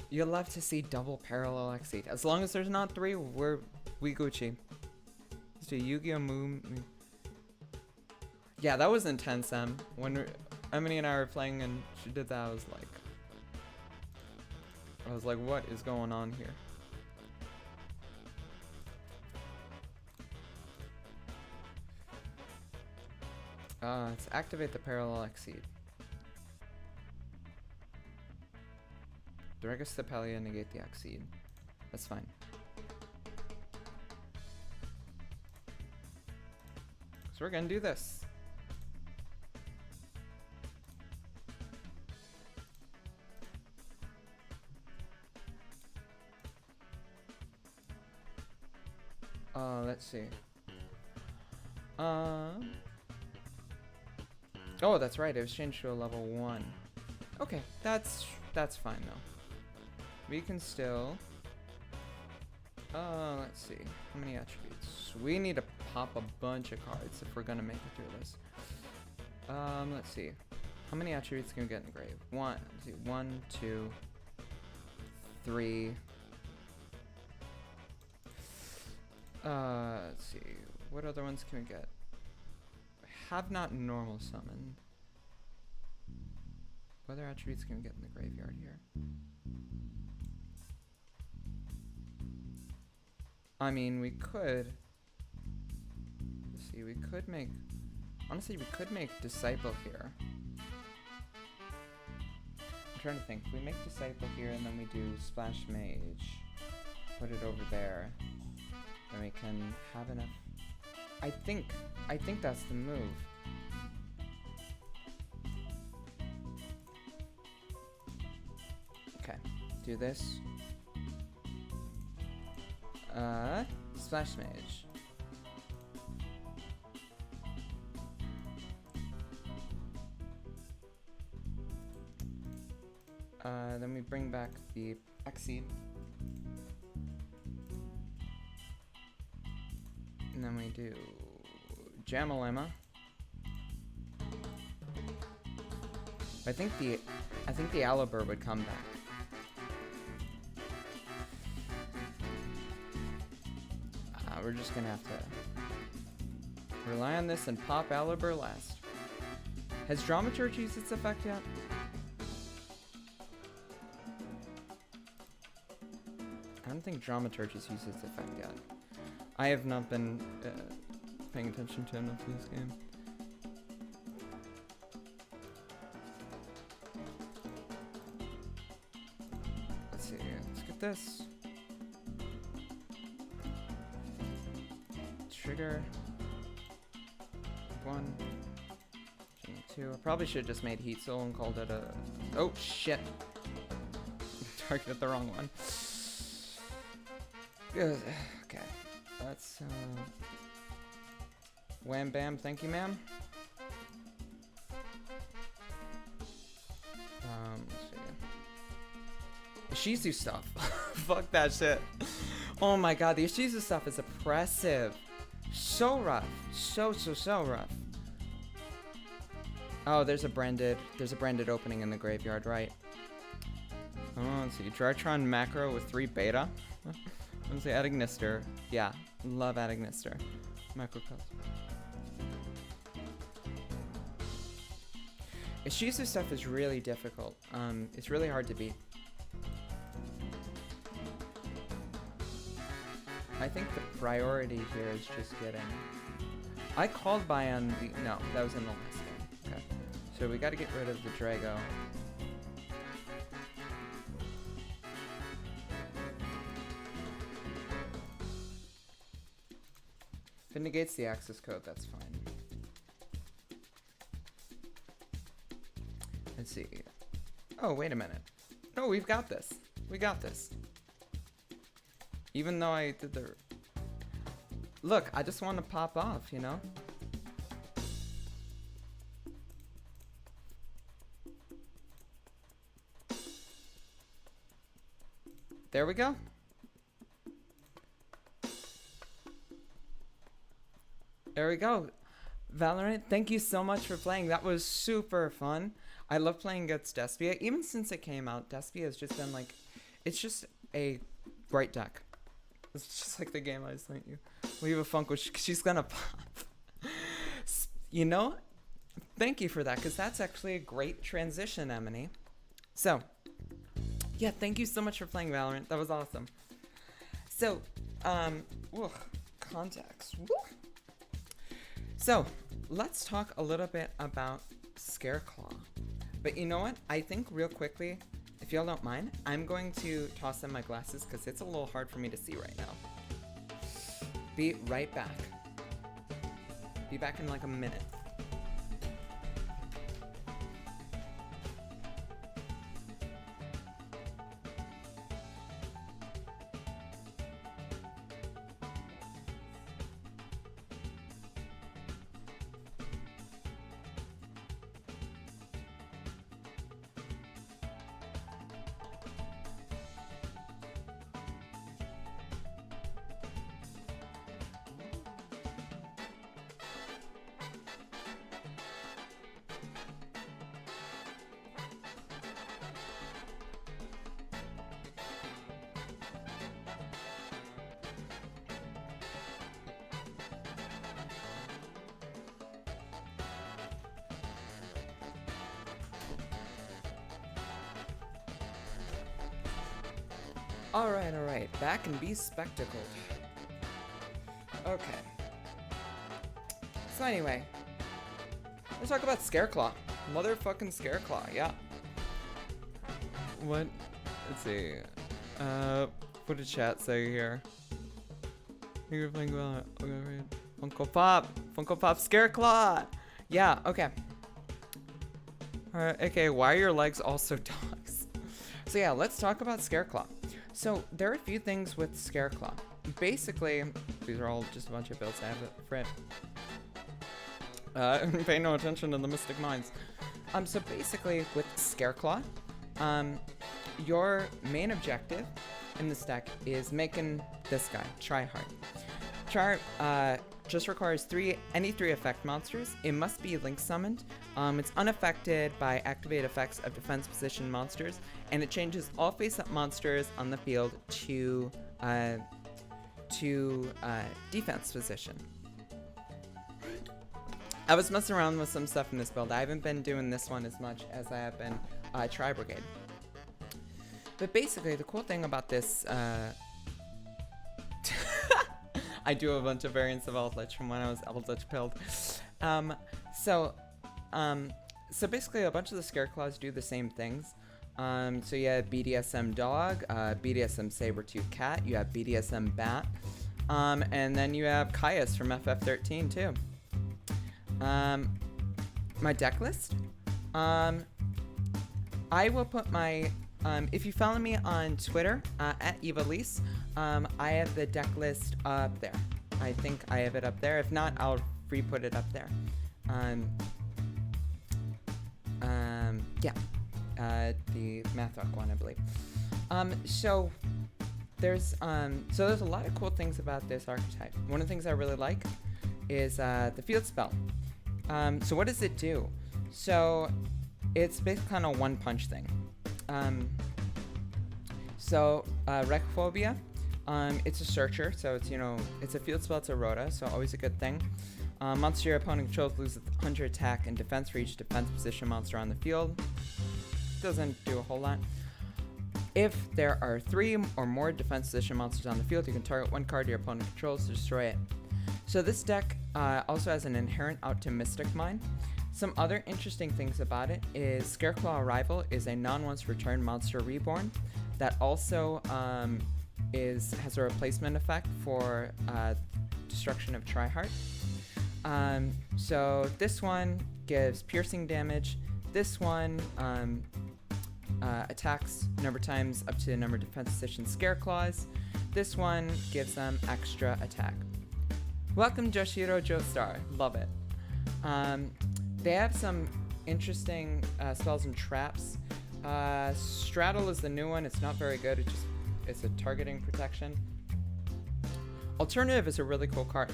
You'll love to see double parallel exceed. As long as there's not 3, we Gucci. Let's do Yu-Gi-Oh! Moon. Yeah, that was intense, Em. When Emily and I were playing and she did that, I was like, I was like, what is going on here? Let's activate the parallel exceed. Direct Stapelia, negate the exceed. That's fine. So we're gonna do this. Let's see. Oh, that's right. It was changed to a level 1. Okay, that's fine though. We can still. Let's see. How many attributes? We need to pop a bunch of cards if we're gonna make it through this. Let's see. How many attributes can we get in the grave? Let's see. 1, 2, 3. Let's see. What other ones can we get? Have not normal summoned. What other attributes can we get in the graveyard here? I mean, we could. Let's see. We could make. Honestly, we could make Disciple here. I'm trying to think. We make Disciple here, and then we do Splash Mage. Put it over there. Then we can have enough. I think that's the move. Okay, do this. Splash Mage. Then we bring back the Exceed. And then we do Jamalema. I think the Alibur would come back. We're just gonna have to rely on this and pop Alibur last. Has Dramaturge used its effect yet? I don't think Dramaturge has used its effect yet. I have not been paying attention to enough of this game. Let's see, let's get this. Trigger. 1. 2. I probably should have just made Heat Soul and called it a... Oh, shit. Targeted the wrong one. Good. Okay. Let's, wham bam, thank you, ma'am. Let's see. Ishizu stuff. Fuck that shit. Oh my god, the Ishizu stuff is oppressive. So rough. So rough. Oh, there's a branded opening in the graveyard, right? Oh, let's see. Drytron macro with 3 beta. Let's say adding Nister. Yeah, love adding Nister. Macrocosm. Ishizu stuff is really difficult. It's really hard to beat. I think the priority here is just getting... I called by on the... No, that was in the last game. Okay. So we gotta get rid of the Drago. If it negates the access code, that's fine. Let's see. Oh, wait a minute. No, we've got this. We got this. Even though I did the... Look, I just want to pop off, you know? There we go. There we go. Valorant, thank you so much for playing. That was super fun. I love playing against Despia. Even since it came out, Despia has just been like... It's just a great deck. It's just like the game I sent you. We have a Funko. She's gonna pop. You know? Thank you for that, because that's actually a great transition, Emily. So, Yeah, thank you so much for playing Valorant. That was awesome. So, whew, context. Whew. So, let's talk a little bit about Scareclaw. But you know what? I think real quickly, if y'all don't mind, I'm going to toss in my glasses because it's a little hard for me to see right now. Be right back. Be back in like a minute. Alright. Back and be spectacled. Okay. So anyway, let's talk about Scareclaw. Motherfucking Scareclaw, yeah. What? Let's see. What did chat say here? You're playing well. Okay, right. Funko Pop Scareclaw! Yeah, okay. Alright, okay, why are your legs also dogs? So yeah, let's talk about Scareclaw. So there are a few things with Scareclaw. Basically, these are all just a bunch of builds I have for it. Pay no attention to the Mystic Minds. So basically with Scareclaw, your main objective in this deck is making this guy, Tryhard. Tryhard just requires any three effect monsters. It must be link summoned. It's unaffected by activated effects of defense position monsters, and it changes all face-up monsters on the field to defense position. I was messing around with some stuff in this build. I haven't been doing this one as much as I have been Tri-Brigade. But basically, the cool thing about this, I do a bunch of variants of Eldritch from when I was Eldritch build. So basically, a bunch of the Scareclaws do the same things. So you have BDSM Dog, BDSM Sabertooth Cat, you have BDSM Bat, and then you have Caius from FF13 too. My deck list, I will put my, if you follow me on Twitter, at EvaLise, I have the deck list up there. I think I have it up there. If not, I'll re-put it up there. The Mathrock one, I believe. So there's a lot of cool things about this archetype. One of the things I really like is the field spell. So what does it do? So it's basically kind of one punch thing. Recphobia, it's a searcher, so it's a field spell, it's a rota, so always a good thing. Monster your opponent controls loses 100 attack and defense for each defense position monster on the field. Doesn't do a whole lot. If there are 3 or more defense position monsters on the field, you can target one card your opponent controls to destroy it. So this deck also has an inherent out to Mystic Mine. Some other interesting things about it is Scareclaw Arrival is a non-once return monster reborn that also has a replacement effect for destruction of Tryhard. So this one gives piercing damage. This one attacks number times up to the number of defense position Scareclaws. This one gives them extra attack. Welcome Joshiro Joestar, love it. They have some interesting spells and traps. Straddle is the new one. It's not very good. It's a targeting protection. Alternative is a really cool card.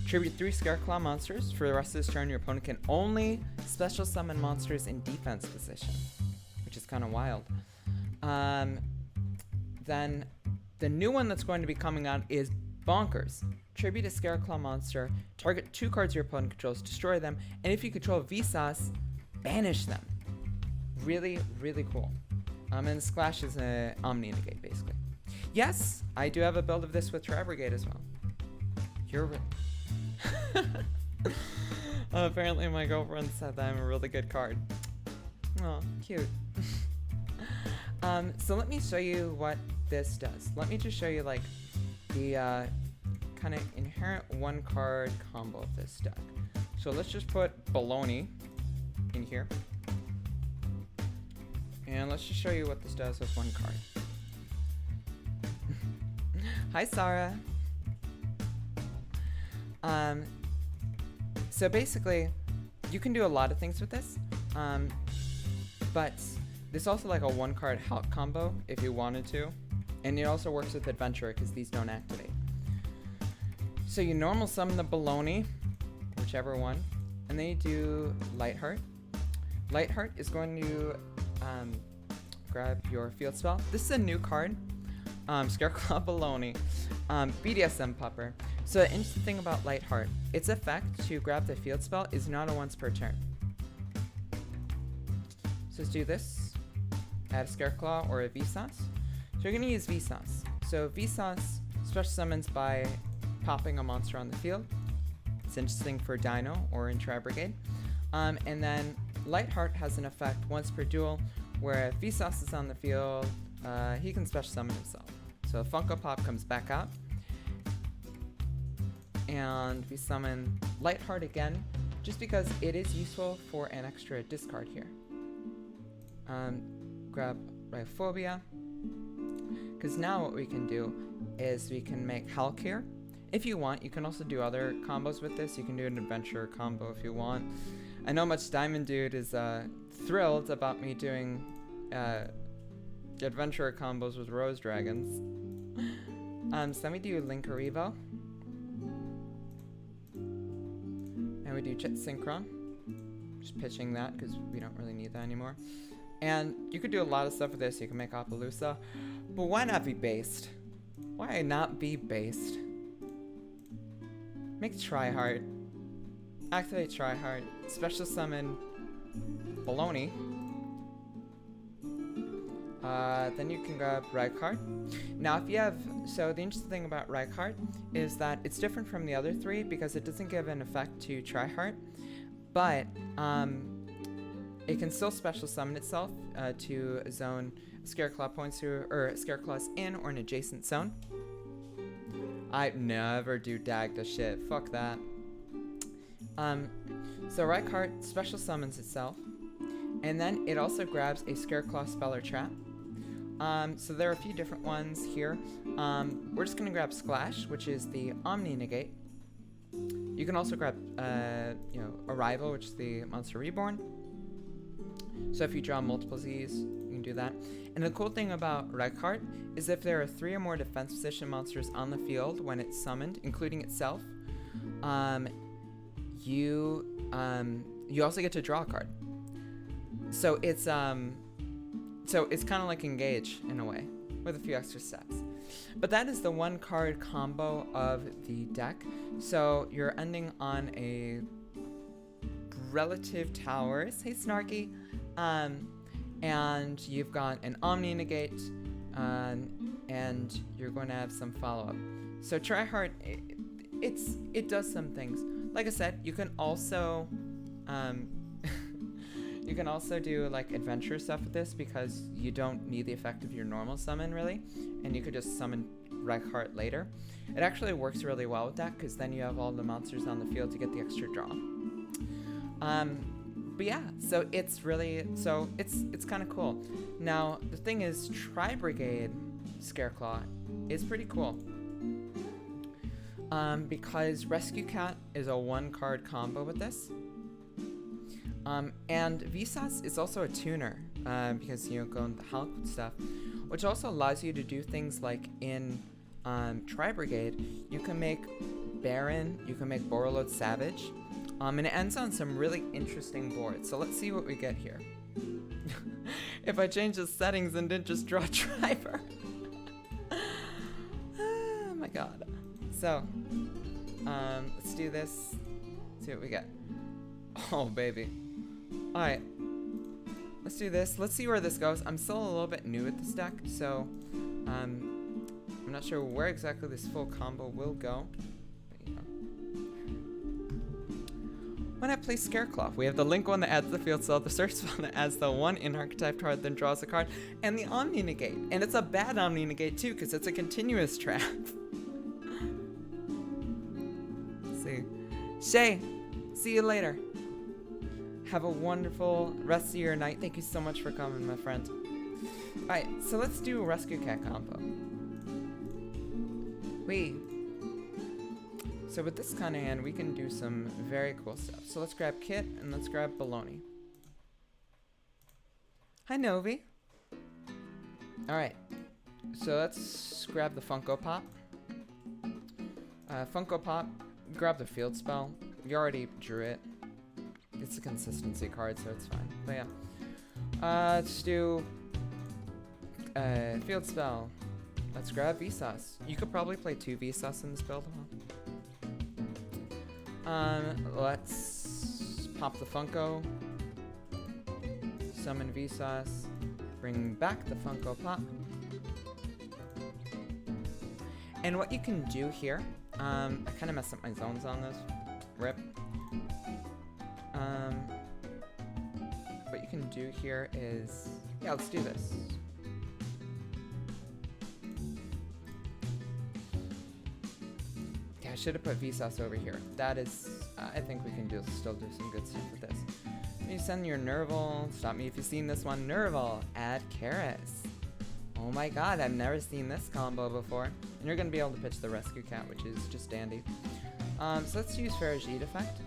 Tribute 3 Scareclaw monsters. For the rest of this turn, your opponent can only special summon monsters in defense position, which is kind of wild. Then the new one that's going to be coming out is Bonkers. Tribute a Scareclaw monster, target 2 cards your opponent controls, destroy them, and if you control Vsauce, banish them. Really, really cool. And Splash is an Omni Negate, basically. Yes, I do have a build of this with Tri-Brigade as well. You're apparently my girlfriend said that I'm a really good card. Oh, cute. So let me show you what this does. Let me just show you like the kind of inherent one card combo of this deck. So let's just put Baloney in here. And let's just show you what this does with one card. Hi, Sarah. So basically, you can do a lot of things with this, but this is also like a one-card help combo if you wanted to, and it also works with Adventurer because these don't activate. So you normal summon the Baloney, whichever one, and then you do Lightheart. Lightheart is going to grab your field spell. This is a new card, Scareclaw Baloney, BDSM Pupper. So the interesting thing about Lightheart, its effect to grab the field spell is not a once per turn. So let's do this. Add a Scareclaw or a Vsauce. So you're going to use Vsauce. So Vsauce special summons by popping a monster on the field. It's interesting for Dino or in Tri-Brigade. And then Lightheart has an effect once per duel where if Vsauce is on the field, he can special summon himself. So Funko Pop comes back out. And we summon Lightheart again, just because it is useful for an extra discard here. Grab Rhyphobia, because now what we can do is we can make Hulk here. If you want, you can also do other combos with this. You can do an adventure combo if you want. I know Much Diamond Dude is thrilled about me doing adventure combos with Rose Dragons. So then we do Linkarivo. And we do Jet Synchron. Just pitching that because we don't really need that anymore. And you could do a lot of stuff with this. You can make Appaloosa. But why not be based? Why not be based? Make Tryhard. Activate Tryhard. Special summon Baloney. Then you can grab Rykard. Now if you have, so the interesting thing about Rykard is that it's different from the other three because it doesn't give an effect to Tryhard, but it can still special summon itself to a zone Scareclaw points to, or Scareclaw's in or an adjacent zone. I never do Dagda shit. Fuck that. So Rykard special summons itself, and then it also grabs a Scareclaw spell or trap. So there are a few different ones here. We're just gonna grab Splash, which is the Omni Negate. You can also grab, Arrival, which is the Monster Reborn. So if you draw multiple Z's, you can do that. And the cool thing about Rykard is if there are 3 or more defense position monsters on the field when it's summoned, including itself, you also get to draw a card. So it's kind of like Engage in a way, with a few extra steps. But that is the one card combo of the deck. So you're ending on a Relative Towers. Hey, Snarky. And you've got an Omni Negate, and you're going to have some follow-up. So Tryhard, it does some things. Like I said, you can also do like adventure stuff with this because you don't need the effect of your normal summon really, and you could just summon Rykard later. It actually works really well with that because then you have all the monsters on the field to get the extra draw. But yeah, so it's kind of cool. Now the thing is, Tri-Brigade Scareclaw is pretty cool. Because Rescue Cat is a 1-card combo with this. And Vsauce is also a tuner, because you go into the Hulk stuff, which also allows you to do things like in Tri-Brigade, you can make Baron, you can make Borreload Savage, and it ends on some really interesting boards. So let's see what we get here. If I change the settings and didn't just draw Driver. Oh my god. So, let's do this, see what we get. Oh, baby. Alright. let's do this. Let's see where this goes. I'm still a little bit new at this deck, so I'm not sure where exactly this full combo will go. But, you know. When I play Scareclaw, we have the link one that adds the field spell, the search spell that adds the one in-archetype card, then draws a card, and the Omni Negate. And it's a bad Omni Negate too, because it's a continuous trap. Let's see. Shay, see you later. Have a wonderful rest of your night. Thank you so much for coming, my friend. Alright, so let's do a Rescue Cat combo. So with this kind of hand, we can do some very cool stuff. So let's grab Kit and let's grab Baloney. Hi, Novi. Alright, so let's grab the Funko Pop. Funko Pop, grab the field spell. You already drew it. It's a consistency card, so it's fine. But yeah. Let's do field spell. Let's grab Vsauce. You could probably play 2 Vsauce in this build, huh? Let's pop the Funko. Summon Vsauce. Bring back the Funko Pop. And what you can do here, I kind of messed up my zones on this. Rip. What you can do here is, yeah, let's do this. Yeah, I should have put Vsauce over here. That is, I think we can still do some good stuff with this. You send your Nerval. Stop me if you've seen this one. Nerval, add Karis. Oh my god, I've never seen this combo before. And you're going to be able to pitch the Rescue Cat, which is just dandy. So let's use Faragite effect.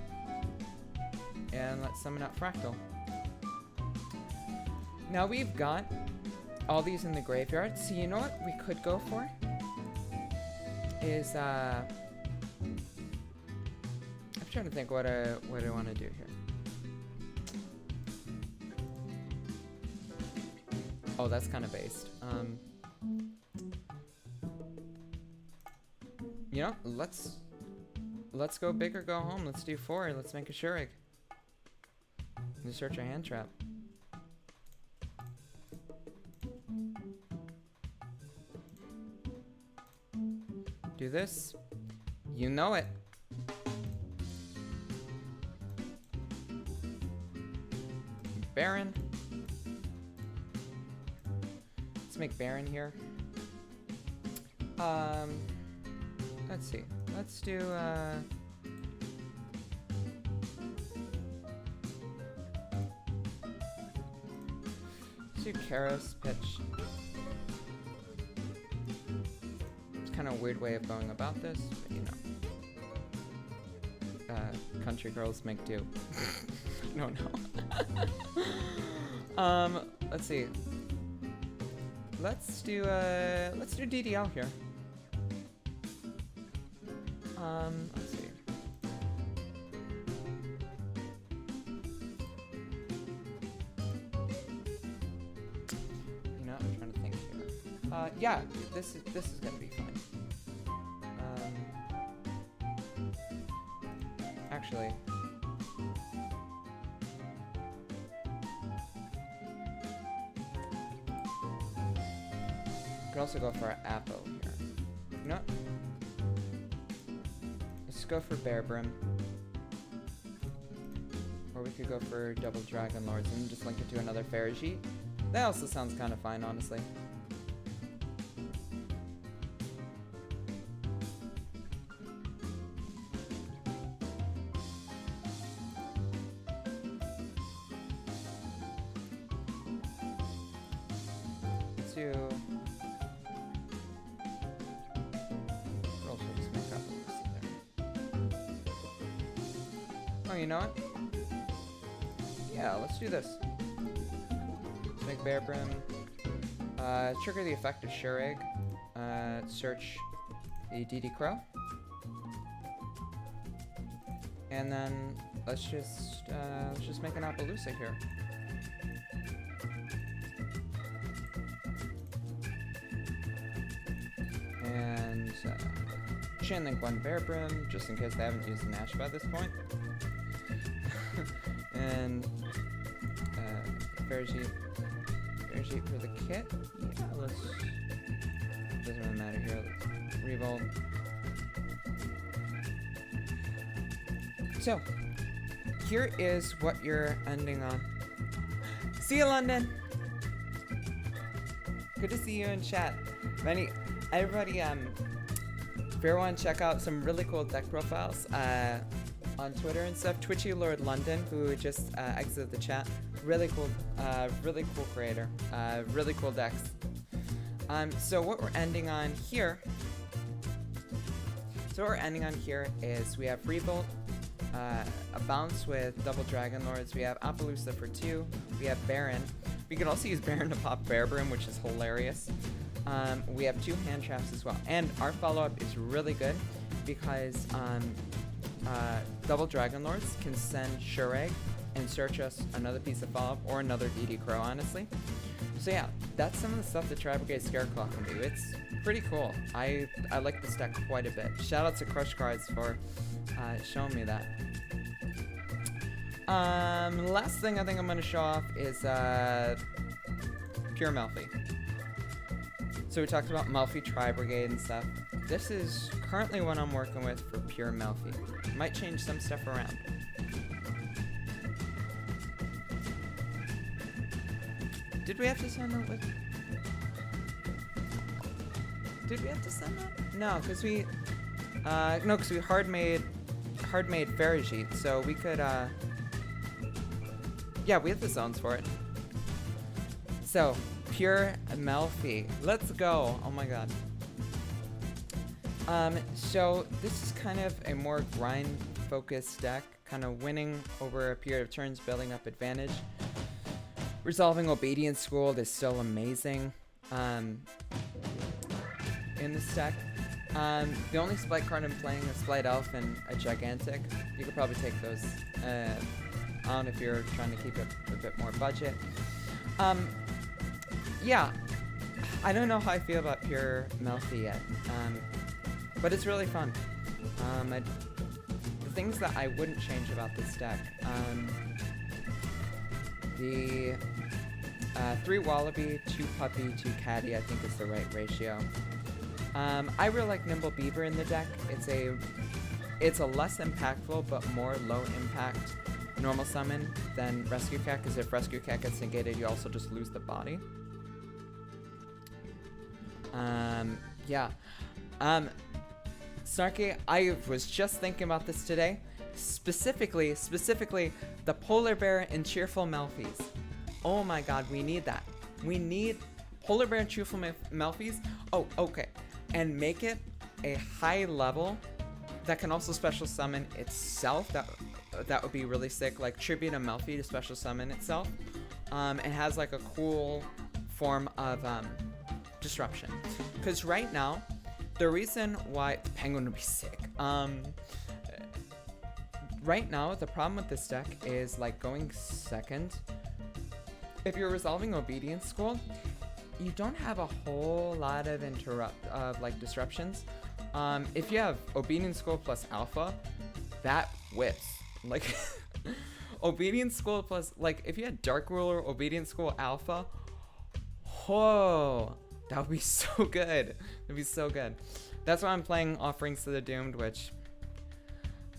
And let's summon out Fractal. Now we've got all these in the graveyard, so you know what we could go for? Is, I'm trying to think what I want to do here. Oh, that's kind of based. You know, let's go big or go home. Let's do 4. Let's make a Shurig. Let's search our hand trap. Do this. You know it. Baron. Let's make Baron here. Let's see. Let's do, let's do Karos, pitch. It's kind of a weird way of going about this, but you know. Country girls make do. I don't know. Let's see. Let's do DDL here. Let's see. You know, I'm trying to think here. Yeah, this is gonna be fine. Actually. Could also go for an Apo here. You know what? Let's go for Bear Brim. Or we could go for double Dragon Lords and just link it to another Faragite. That also sounds kind of fine, honestly. Let's do... Oh, you know what? Yeah, let's do this. Let's make Bear Brim. Trigger the effect of Shurig. Search the DD Crow. And then let's just make an Appaloosa here. And chain link one Bear Brim, just in case they haven't used an Ash by this point. And Fair sheet for the kit. Yeah, let's... Doesn't really matter here. Let's revolt. So, here is what you're ending on. See you, London! Good to see you in chat. Everybody, if you want to check out some really cool deck profiles on Twitter and stuff, Twitchy Lord London, who just exited the chat, really cool creator, really cool decks. So what we're ending on here is we have Revolt, a bounce with double Dragon Lords, we have Appaloosa for 2, we have Baron. We could also use Baron to pop Bear Broom, which is hilarious. We have 2 hand traps as well. And our follow-up is really good because double Dragon Lords can send Shureg and search us another piece of follow-up or another DD Crow, honestly. So yeah, that's some of the stuff that Tri-Brigade Scareclaw can do. It's pretty cool. I like this deck quite a bit. Shout out to Crush Cards for showing me that. Last thing I think I'm going to show off is Pure Melfi. So we talked about Melfi Tri-Brigade and stuff. This is currently what I'm working with for Pure Melfi. Might change some stuff around. Did we have to send that with... Did we have to send that? No, because we... no, because we hard made Fairy Sheet, so we could, yeah, we have the zones for it. So, Pure Melfi. Let's go. Oh my god. So this is kind of a more grind-focused deck, kind of winning over a period of turns, building up advantage. Resolving Obedience School is still amazing in this deck. The only Splight card I'm playing is Splight Elf and a Gigantic. You could probably take those on if you're trying to keep it a bit more budget. Yeah, I don't know how I feel about Pure Melfi yet, but it's really fun. The things that I wouldn't change about this deck, the 3 Wallaby, 2 Puppy, 2 Caddy, I think is the right ratio. I really like Nimble Beaver in the deck. It's a less impactful but more low impact normal summon than Rescue Cat, because if Rescue Cat gets negated, you also just lose the body. Yeah. Snarky, I was just thinking about this today. Specifically, the Polar Bear and Cheerful Melfies. Oh my god, we need that. We need Polar Bear and Cheerful Melfies. Oh, okay. And make it a high level that can also special summon itself. That would be really sick. Like Tribute a Melfi to special summon itself. It has like a cool form of disruption. Because right now, the reason why the Penguin would be sick. Right now, the problem with this deck is like going second. If you're resolving Obedience School, you don't have a whole lot of disruptions. If you have Obedience School plus Alpha, that whips. Like Obedience School plus, like if you had Dark Ruler, Obedience School, Alpha, whoa, that would be so good. It'd be so good. That's why I'm playing Offerings to the Doomed, which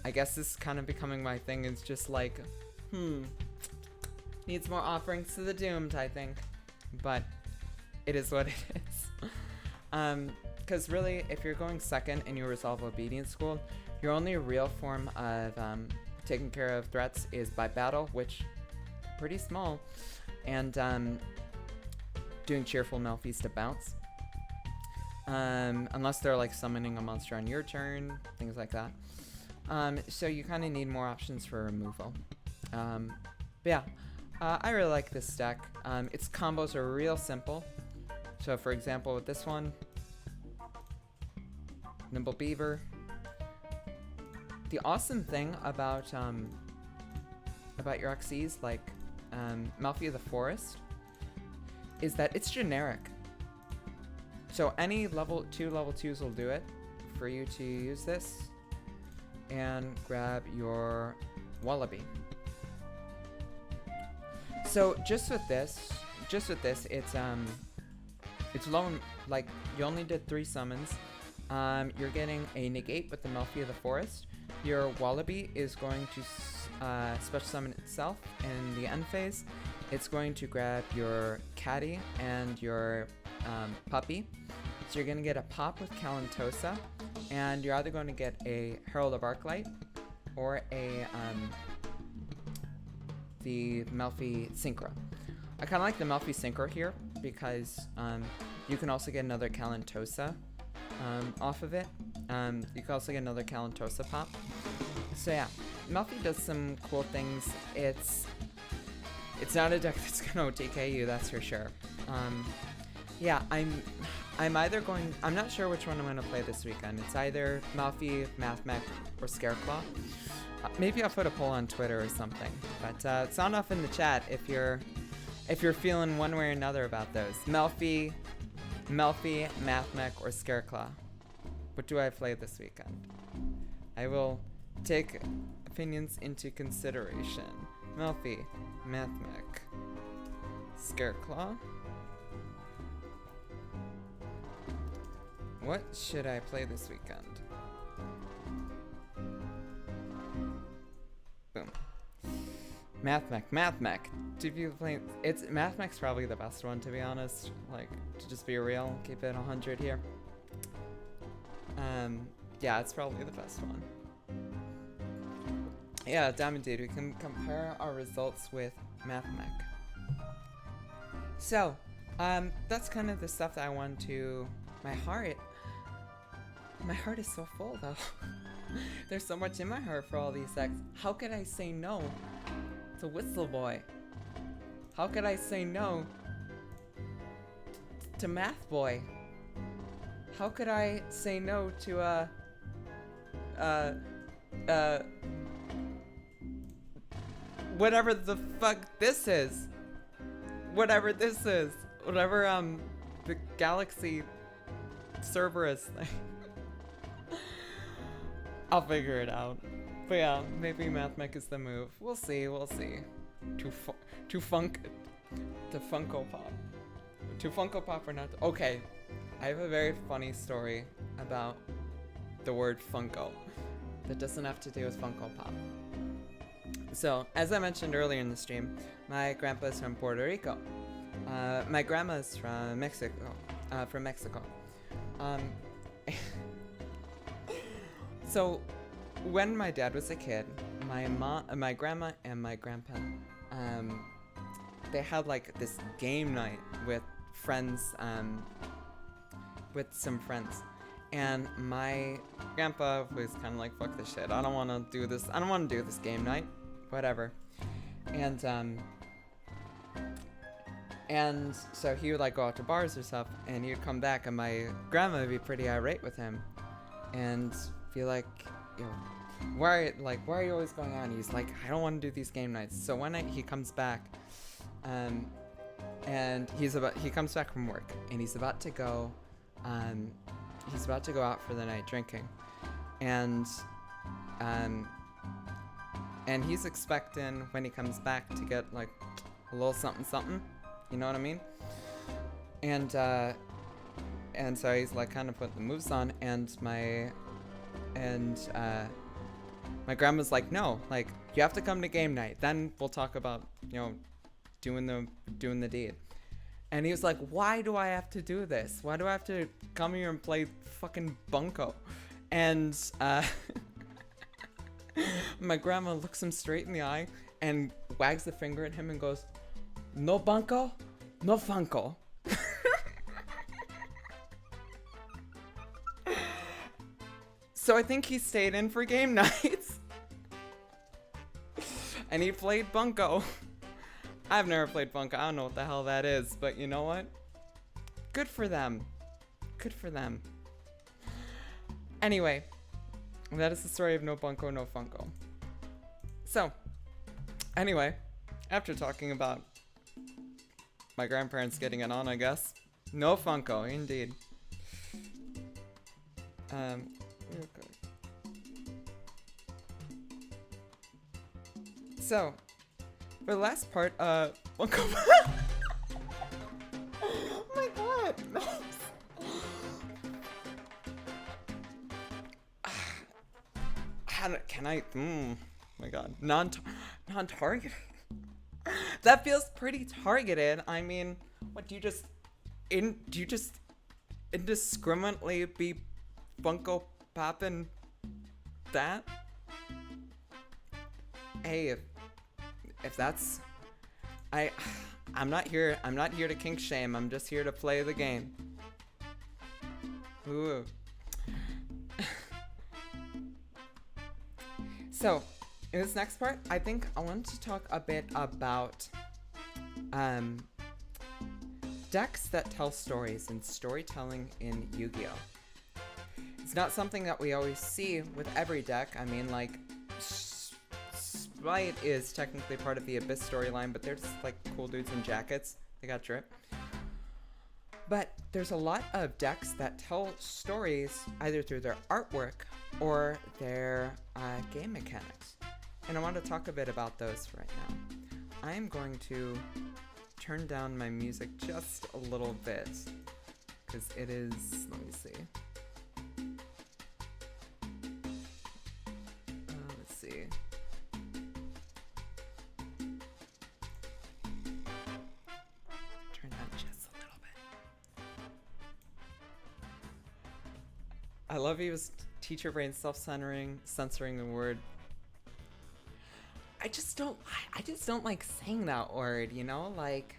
I guess is kind of becoming my thing. It's just like, needs more Offerings to the Doomed, I think. But it is what it is. Because really, if you're going second and you resolve Obedience School, your only real form of taking care of threats is by battle, which pretty small, and doing Cheerful Melfies to bounce. Unless they're like summoning a monster on your turn, things like that. So you kind of need more options for removal. But yeah, I really like this deck. Its combos are real simple. So for example, with this one, Nimble Beaver. The awesome thing about your XCs, like Melfi of the Forest, is that it's generic. So any level 2s will do it for you to use this and grab your Wallaby. So just with this, it's low. Like you only did 3 summons. You're getting a negate with the Melfi of the Forest. Your Wallaby is going to special summon itself in the end phase. It's going to grab your Caddy and your puppy. So you're going to get a pop with Calantosa, and you're either going to get a Herald of Arclight or a the Melfi Synchro. I kind of like the Melfi Synchro here because you can also get another Calantosa off of it. You can also get another Calantosa pop. So yeah, Melfi does some cool things. It's not a deck that's gonna OTK you, that's for sure. Yeah, I'm not sure which one I'm gonna play this weekend. It's either Melfi, Mathmech, or Scareclaw. Maybe I'll put a poll on Twitter or something. But sound off in the chat if you're feeling one way or another about those. Melfi, Mathmech, or Scareclaw. What do I play this weekend? I will take opinions into consideration. Melfi, Mathmech, Scareclaw. What should I play this weekend? Boom. Mathmech. Do you play? Mathmech's probably the best one, to be honest. Like, to just be real, keep it 100 here. Yeah, it's probably the best one. Yeah, Diamond Dude, we can compare our results with Mathmech. So, that's kind of the stuff that I want to. My heart is so full though. There's so much in my heart for all these decks. How could I say no to Whistle Boy? How could I say no to Math Boy? How could I say no to whatever the fuck this is? Whatever this is. Whatever the Galaxy Cerberus thing. I'll figure it out. But yeah, maybe Mathmech is the move. We'll see. To Funko Pop. To Funko Pop or not. Okay. I have a very funny story about the word Funko that doesn't have to do with Funko Pop. So, as I mentioned earlier in the stream, my grandpa is from Puerto Rico. My grandma is from Mexico. So, when my dad was a kid, my grandma and my grandpa, they had like this game night with friends, with some friends, and my grandpa was kind of like, fuck this shit, I don't want to do this game night, whatever. And so he would like go out to bars or stuff, and he would come back, and my grandma would be pretty irate with him and be like, yo, why are you always going on? He's like, I don't want to do these game nights. So one night he comes back, and he comes back from work, and he's about to go out for the night drinking, and he's expecting when he comes back to get like a little something, you know what I mean? And so he's like kind of put the moves on, and my grandma's like, no, like you have to come to game night, then we'll talk about, you know, doing the deed. And he was like, why do I have to do this? Why do I have to come here and play fucking bunko? And my grandma looks him straight in the eye and wags the finger at him and goes, no bunko, no funko. So I think he stayed in for game nights. And he played bunko. I've never played bunko. I don't know what the hell that is, but you know what? Good for them. Good for them. Anyway, that is the story of no bunko, no funko. So, anyway, after talking about my grandparents getting it on, I guess. No funko, indeed. Okay. So, For the last part, Funko. Oh my god, Max. Can I? My god, non-targeted. That feels pretty targeted. I mean, what do you just indiscriminately be Funko popping that? Hey, if that's I'm not here to kink shame. I'm just here to play the game. Ooh. So, in this next part, I think I want to talk a bit about decks that tell stories and storytelling in Yu-Gi-Oh! It's not something that we always see with every deck. I mean, like, Spite is technically part of the Abyss storyline, but they're just like cool dudes in jackets. They got drip. But there's a lot of decks that tell stories either through their artwork or their game mechanics. And I want to talk a bit about those right now. I am going to turn down my music just a little bit because it is, let me see. Let's see. Turn down just a little bit. I love he was teacher brain censoring the word. I just don't like saying that word, you know? Like,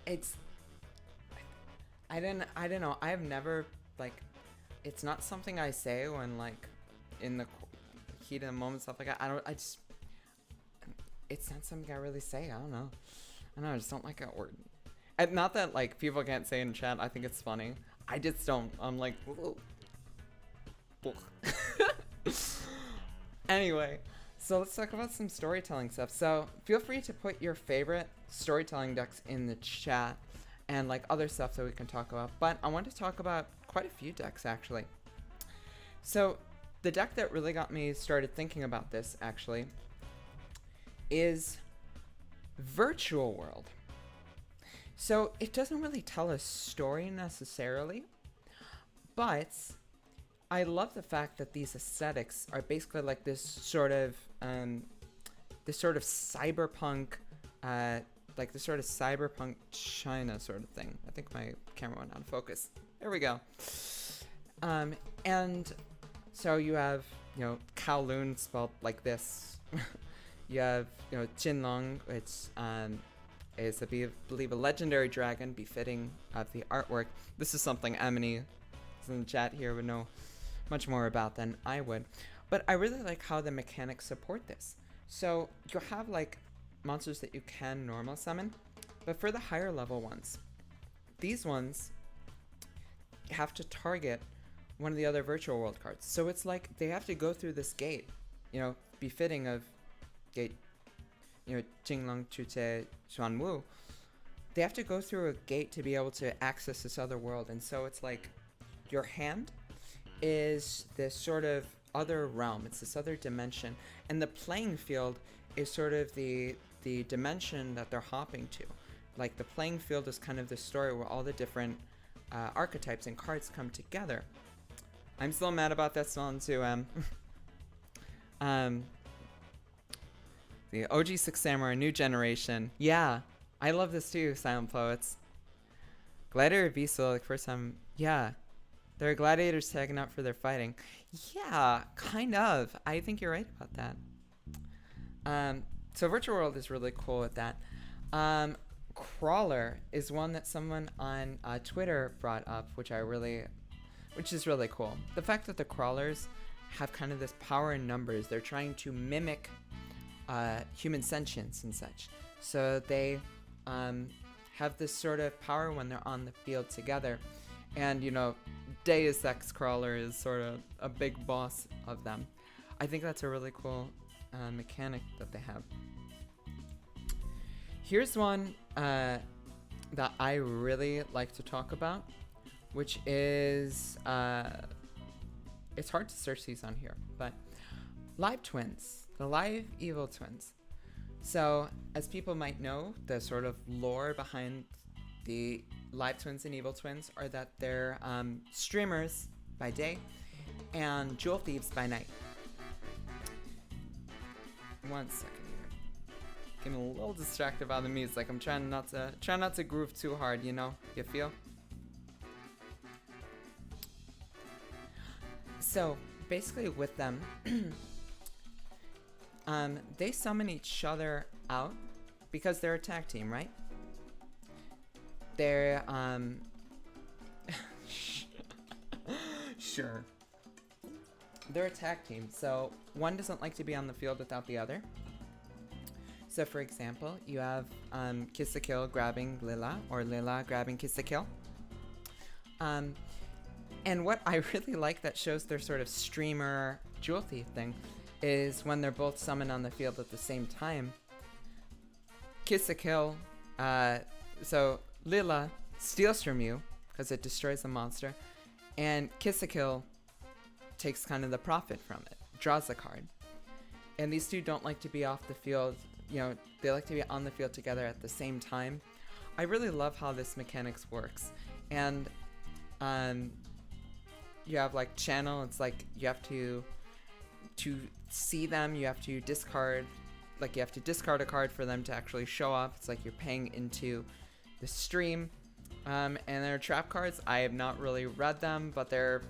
it's, I don't know. I've never, like, it's not something I say when, like, in the heat of the moment, stuff like that. It's not something I really say. I don't know. I just don't like that word. And not that, like, people can't say in chat. I think it's funny. I just don't. I'm like, anyway. So let's talk about some storytelling stuff. So feel free to put your favorite storytelling decks in the chat and like other stuff that we can talk about. But I want to talk about quite a few decks actually. So the deck that really got me started thinking about this actually is Virtual World. So it doesn't really tell a story necessarily, but I love the fact that these aesthetics are basically like this sort of cyberpunk, like this sort of cyberpunk China sort of thing. I think my camera went out of focus. There we go. And so you have, you know, Kowloon spelled like this. You have, you know, Jinlong, which is, I believe, a legendary dragon befitting of the artwork. This is something Emily in the chat here would know much more about than I would. But I really like how the mechanics support this. So you have like monsters that you can normal summon, but for the higher level ones, these ones have to target one of the other virtual world cards. So it's like they have to go through this gate, you know, befitting of gate, you know, Jinglong Chute Xuan Wu. They have to go through a gate to be able to access this other world. And so it's like your hand is this sort of other realm. It's this other dimension. And the playing field is sort of the dimension that they're hopping to. Like the playing field is kind of the story where all the different archetypes and cards come together. I'm still mad about that song too. The OG Six Samurai, New Generation. Yeah, I love this too, Silent Poets. Gladiator Beastal, like first time. Yeah. There are gladiators tagging out for their fighting. Yeah, kind of. I think you're right about that. So Virtual World is really cool with that. Crawler is one that someone on Twitter brought up, which is really cool. The fact that the crawlers have kind of this power in numbers. They're trying to mimic human sentience and such. So they have this sort of power when they're on the field together. And, you know, Deus Ex Crawler is sort of a big boss of them. I think that's a really cool mechanic that they have. Here's one that I really like to talk about, which is, it's hard to search these on here, but Live Twins, the Live Evil Twins. So, as people might know, the sort of lore behind the live twins and evil twins are that they're streamers by day and jewel thieves by night. One second here. Getting a little distracted by the music. I'm trying not to groove too hard, you know? You feel? So basically with them, they summon each other out because they're a tag team, right? They're sure. They're a tag team, so one doesn't like to be on the field without the other. So for example, you have Kiss the Kill grabbing Lila, or Lila grabbing Kiss the Kill. And what I really like that shows their sort of streamer jewel thief thing is when they're both summoned on the field at the same time. Kiss the Kill, so Lila steals from you because it destroys the monster, and Kiss the Kill takes kind of the profit from it, draws the card. And these two don't like to be off the field, you know, they like to be on the field together at the same time. I really love how this mechanics works. And you have like channel, it's like you have to see them, you have to discard, like you have to discard a card for them to actually show up. It's like you're paying into the stream. And their trap cards, I have not really read them, but the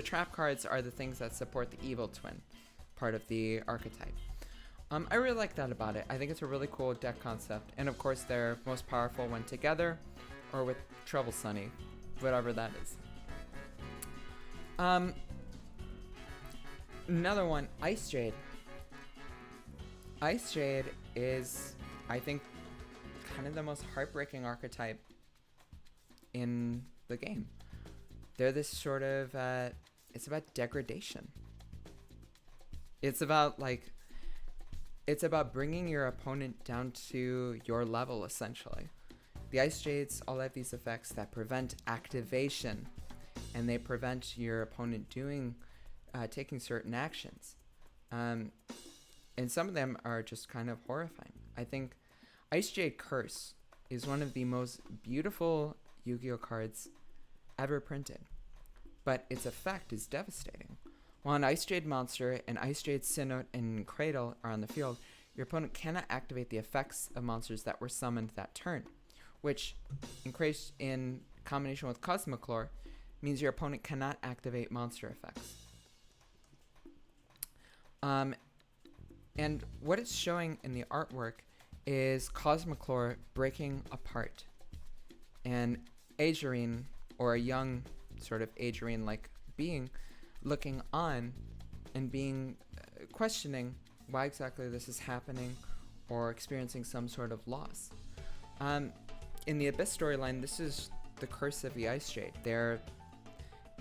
trap cards are the things that support the evil twin part of the archetype. I really like that about it. I think it's a really cool deck concept, and of course they're most powerful when together or with Trouble Sunny, whatever that is. Another one, Ice Jade. Ice Jade is, I think, kind of the most heartbreaking archetype in the game. They're this sort of, it's about degradation. It's about bringing your opponent down to your level, essentially. The Ice Jades all have these effects that prevent activation, and they prevent your opponent taking certain actions. And some of them are just kind of horrifying. I think Ice Jade Curse is one of the most beautiful Yu-Gi-Oh cards ever printed, but its effect is devastating. While an Ice Jade monster and Ice Jade Synod and Cradle are on the field, your opponent cannot activate the effects of monsters that were summoned that turn, which, in combination with Cosmoclore, means your opponent cannot activate monster effects. And what it's showing in the artwork is Cosmoclore breaking apart, and Agerine, or a young sort of Agerine-like being, looking on and being questioning why exactly this is happening, or experiencing some sort of loss. In the Abyss storyline, this is the curse of the Ice Jade.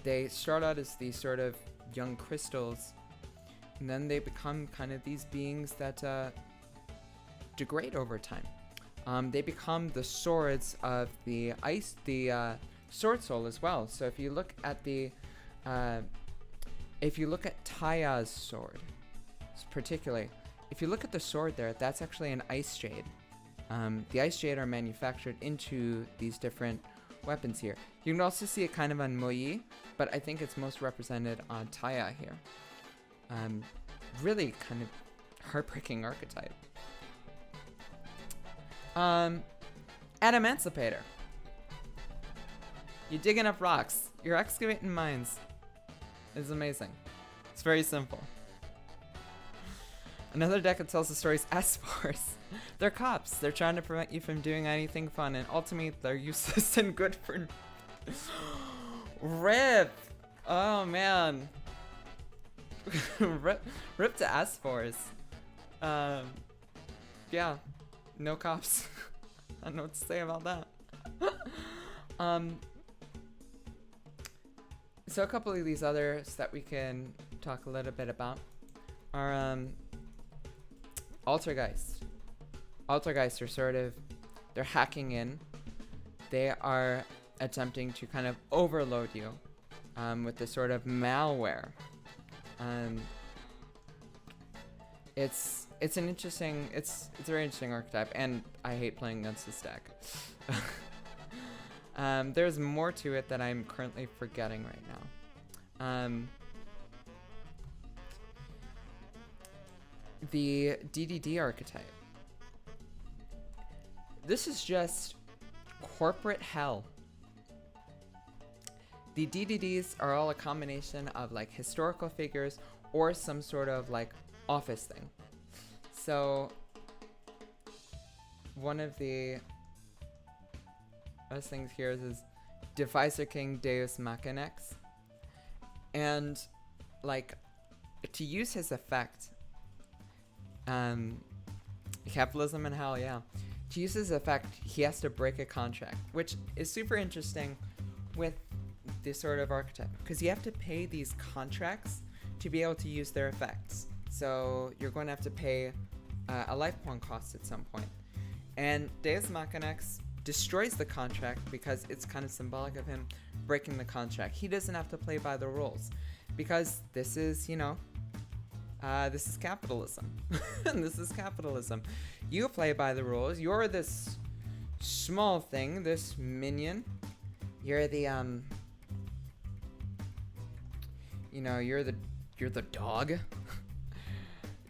They start out as these sort of young crystals, and then they become kind of these beings that degrade over time. They become the swords of the Sword Soul as well. So if you look at Taya's sword, particularly, if you look at the sword there, that's actually an Ice Jade. The Ice Jade are manufactured into these different weapons here. You can also see it kind of on Moyi, but I think it's most represented on Taya here. Really kind of heartbreaking archetype. Adamantipator. You're digging up rocks. You're excavating mines. It's amazing. It's very simple. Another deck that tells the story is S-Force. They're cops. They're trying to prevent you from doing anything fun, and ultimately they're useless and good for... RIP! Oh man. RIP to S-Force. Yeah. No cops. I don't know what to say about that. So a couple of these others that we can talk a little bit about are Altergeist. Altergeist are sort of, they're hacking in. They are attempting to kind of overload you with this sort of malware. it's an interesting, it's a very interesting archetype, and I hate playing against this deck. There's more to it that I'm currently forgetting right now. The DDD archetype. This is just corporate hell. The DDDs are all a combination of like historical figures or some sort of like office thing. So one of the best things here is Deviser King Deus Machinex. And like to use his effect, capitalism and hell, yeah. To use his effect, he has to break a contract, which is super interesting with this sort of archetype, because you have to pay these contracts to be able to use their effects. So you're going to have to pay a life point cost at some point. And Deus Machinex destroys the contract because it's kind of symbolic of him breaking the contract. He doesn't have to play by the rules because this is, you know, this is capitalism. This is capitalism. You play by the rules. You're this small thing, this minion. You're the you know, you're the dog.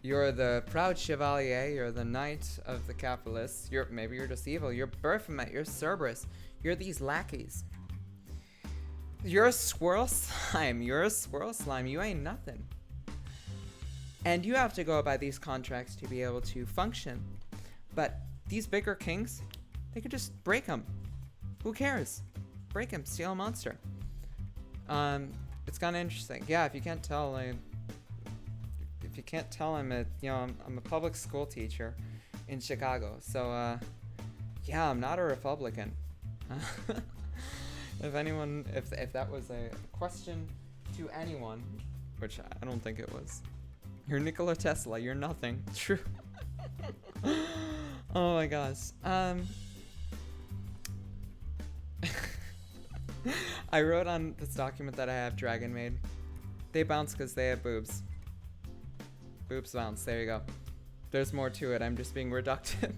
You're the proud chevalier. You're the knight of the capitalists. Maybe you're just evil. You're Baphomet. You're Cerberus. You're these lackeys. You're a squirrel slime. You're a squirrel slime. You ain't nothing. And you have to go by these contracts to be able to function. But these bigger kings, they could just break them. Who cares? Break him. Steal a monster. It's kind of interesting. Yeah, if you can't tell, I'm a public school teacher in Chicago. So, yeah, I'm not a Republican. If that was a question to anyone, which I don't think it was, you're Nikola Tesla. You're nothing. True. Oh my gosh. I wrote on this document that I have Dragon Maid. They bounce because they have boobs. Boobs bounce. There you go. There's more to it. I'm just being reductive.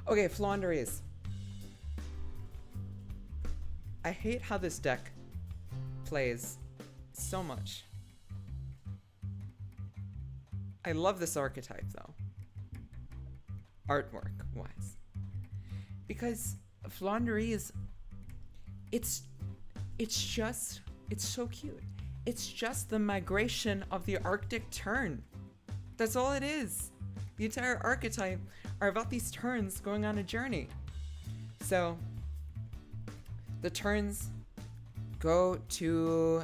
Okay, Flaunderies. I hate how this deck plays so much. I love this archetype though, artwork wise, because Flaunderies, it's so cute. It's just the migration of the Arctic tern. That's all it is. The entire archetype are about these terns going on a journey. So the terns go to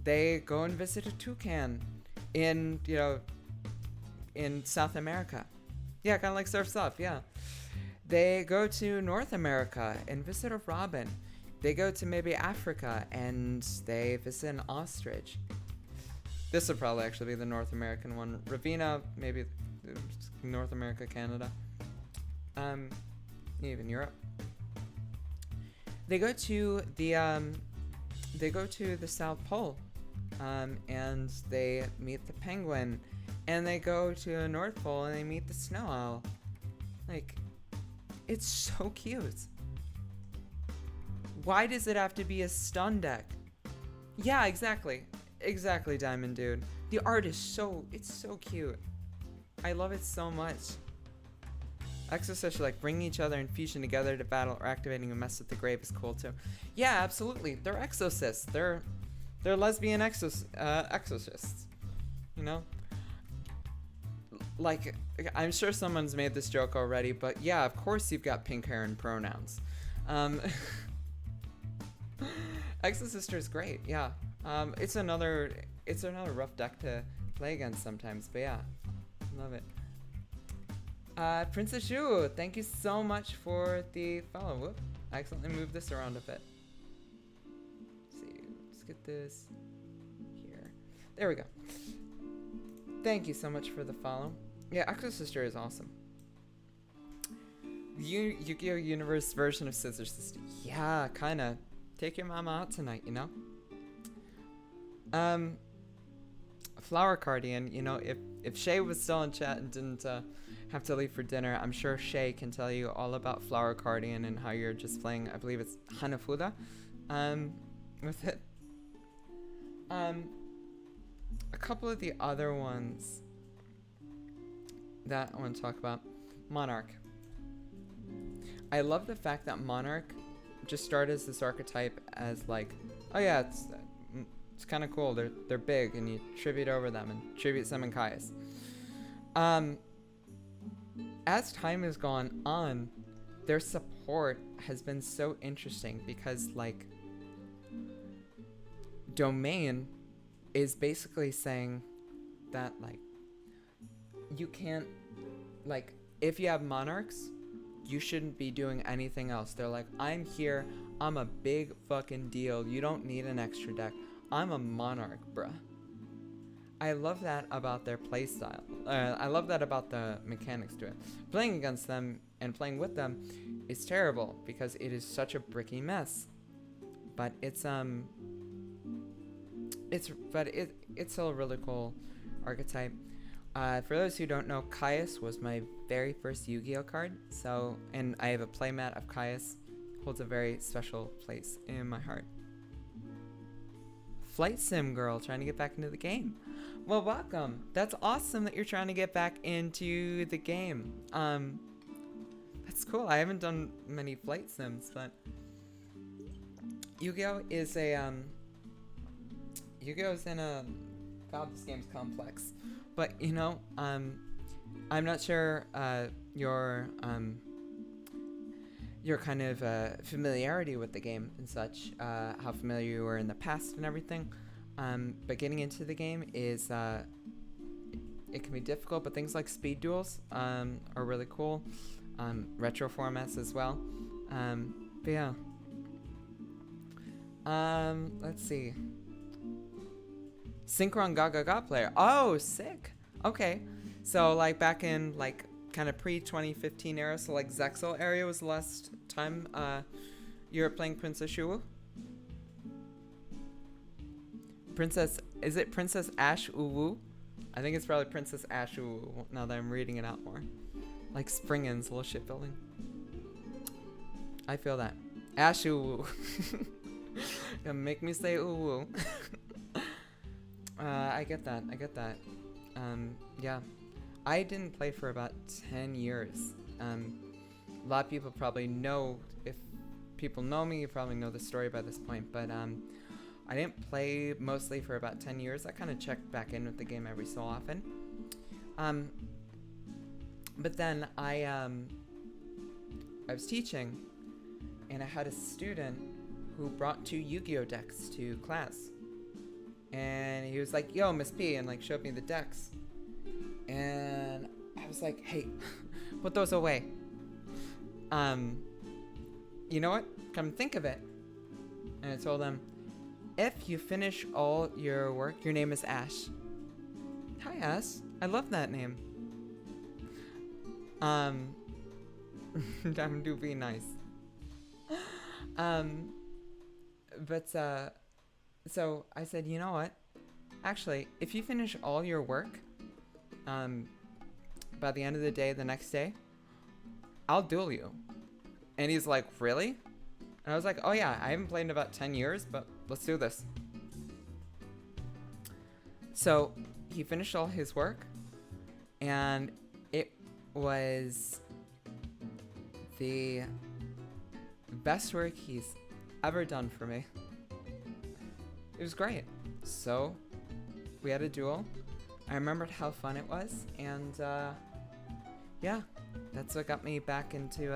they go and visit a toucan in South America. Yeah, kind of like Surf's Up, yeah. They go to North America and visit a robin. They go to maybe Africa and they visit an ostrich. This would probably actually be the North American one. Ravina, maybe North America, Canada. Even Europe. They go to the South Pole. And they meet the penguin, and they go to the North Pole and they meet the snow owl. Like, it's so cute. Why does it have to be a stun deck? Yeah, exactly, Diamond Dude. The art is it's so cute. I love it so much. Exorcists are like bringing each other and fusion together to battle or activating a mess with the grave is cool too. Yeah, absolutely. They're exorcists. They're lesbian exorcists, you know? Like, I'm sure someone's made this joke already, but yeah, of course you've got pink hair and pronouns. Exorcister is great, yeah. It's another rough deck to play against sometimes, but yeah, love it. Princess Shu, thank you so much for the follow. Whoop, I accidentally moved this around a bit. Get this here. There we go. Thank you so much for the follow. Yeah, Exorcister is awesome. Yu-Gi-Oh! Universe version of Scissor Sister. Yeah, kinda. Take your mama out tonight, you know? Flower Cardian, you know, if Shay was still in chat and didn't have to leave for dinner, I'm sure Shay can tell you all about Flower Cardian and how you're just playing, I believe it's Hanafuda, with it. A couple of the other ones that I want to talk about. Monarch. I love the fact that Monarch just started as this archetype as like, oh yeah, it's kind of cool. They're big, and you tribute over them and tribute summon Caius. As time has gone on, their support has been so interesting because like Domain is basically saying that like you can't, like, if you have monarchs, you shouldn't be doing anything else. They're like, I'm here, I'm a big fucking deal, you don't need an extra deck, I'm a monarch, bruh. I love that about their playstyle. I love that about the mechanics to it. Playing against them and playing with them is terrible because it is such a bricky mess. But it's still a really cool archetype. For those who don't know, Caius was my very first Yu-Gi-Oh card. So, and I have a playmat of Caius. Holds a very special place in my heart. Flight Sim Girl, trying to get back into the game. Well, welcome. That's awesome that you're trying to get back into the game. That's cool. I haven't done many flight sims, but Yu-Gi-Oh is a Yu-Gi-Oh's in a, God, this game's complex. But you know, I'm not sure your kind of familiarity with the game and such, how familiar you were in the past and everything. But getting into the game is it can be difficult, but things like speed duels are really cool. Retro formats as well. But yeah. Let's see. Synchron Gaga player. Oh, sick. Okay. So like back in like kind of pre-2015 era, so like Zexal area was the last time you were playing Princess Shulu? Is it Princess Ash Uwu? I think it's probably Princess Ash Uwu now that I'm reading it out more. Like Springin's little shipbuilding. I feel that. Ash Uwu. Gonna make me say Uwu. I get that. Yeah. I didn't play for about 10 years. A lot of people probably know, if people know me, you probably know the story by this point, but I didn't play mostly for about 10 years. I kind of checked back in with the game every so often. But then I was teaching, and I had a student who brought 2 Yu-Gi-Oh decks to class. And he was like, yo, Miss P, and like showed me the decks. And I was like, hey, put those away. You know what? Come think of it. And I told him, if you finish all your work, your name is Ash. Hi, Ash. I love that name. I'm do be nice. So I said, you know what? Actually, if you finish all your work, by the end of the day, the next day, I'll duel you. And he's like, really? And I was like, oh yeah, I haven't played in about 10 years, but let's do this. So he finished all his work, and it was the best work he's ever done for me. It was great. So we had a duel. I remembered how fun it was, and yeah, that's what got me back into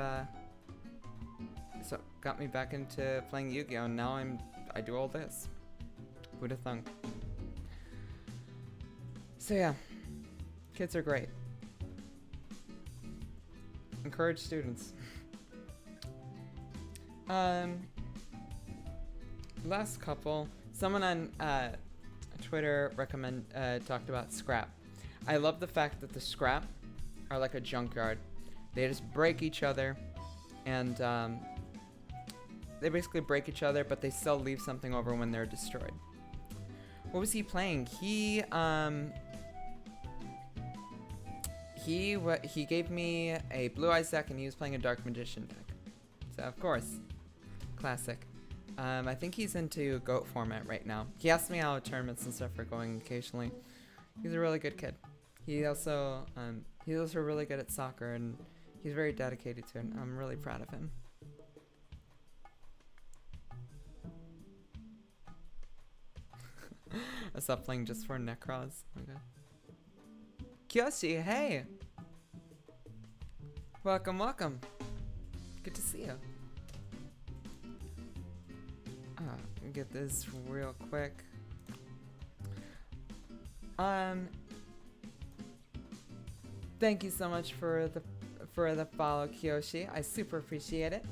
playing Yu-Gi-Oh! And now I do all this. Who'd have thunk? So yeah, kids are great. Encourage students. Last couple. Someone on Twitter talked about scrap. I love the fact that the scrap are like a junkyard. They just break each other, and they basically break each other, but they still leave something over when they're destroyed. what was he playing? He gave me a Blue Eyes deck, and he was playing a Dark Magician deck. So of course, classic. I think he's into GOAT format right now. He asked me how tournaments and stuff are going occasionally. He's a really good kid. He's also really good at soccer, and he's very dedicated to it. I'm really proud of him. I stopped playing just for Necros. Okay. Kyoshi, hey! Welcome, welcome. Good to see you. Let me get this real quick. Thank you so much for the follow, Kyoshi. I super appreciate it.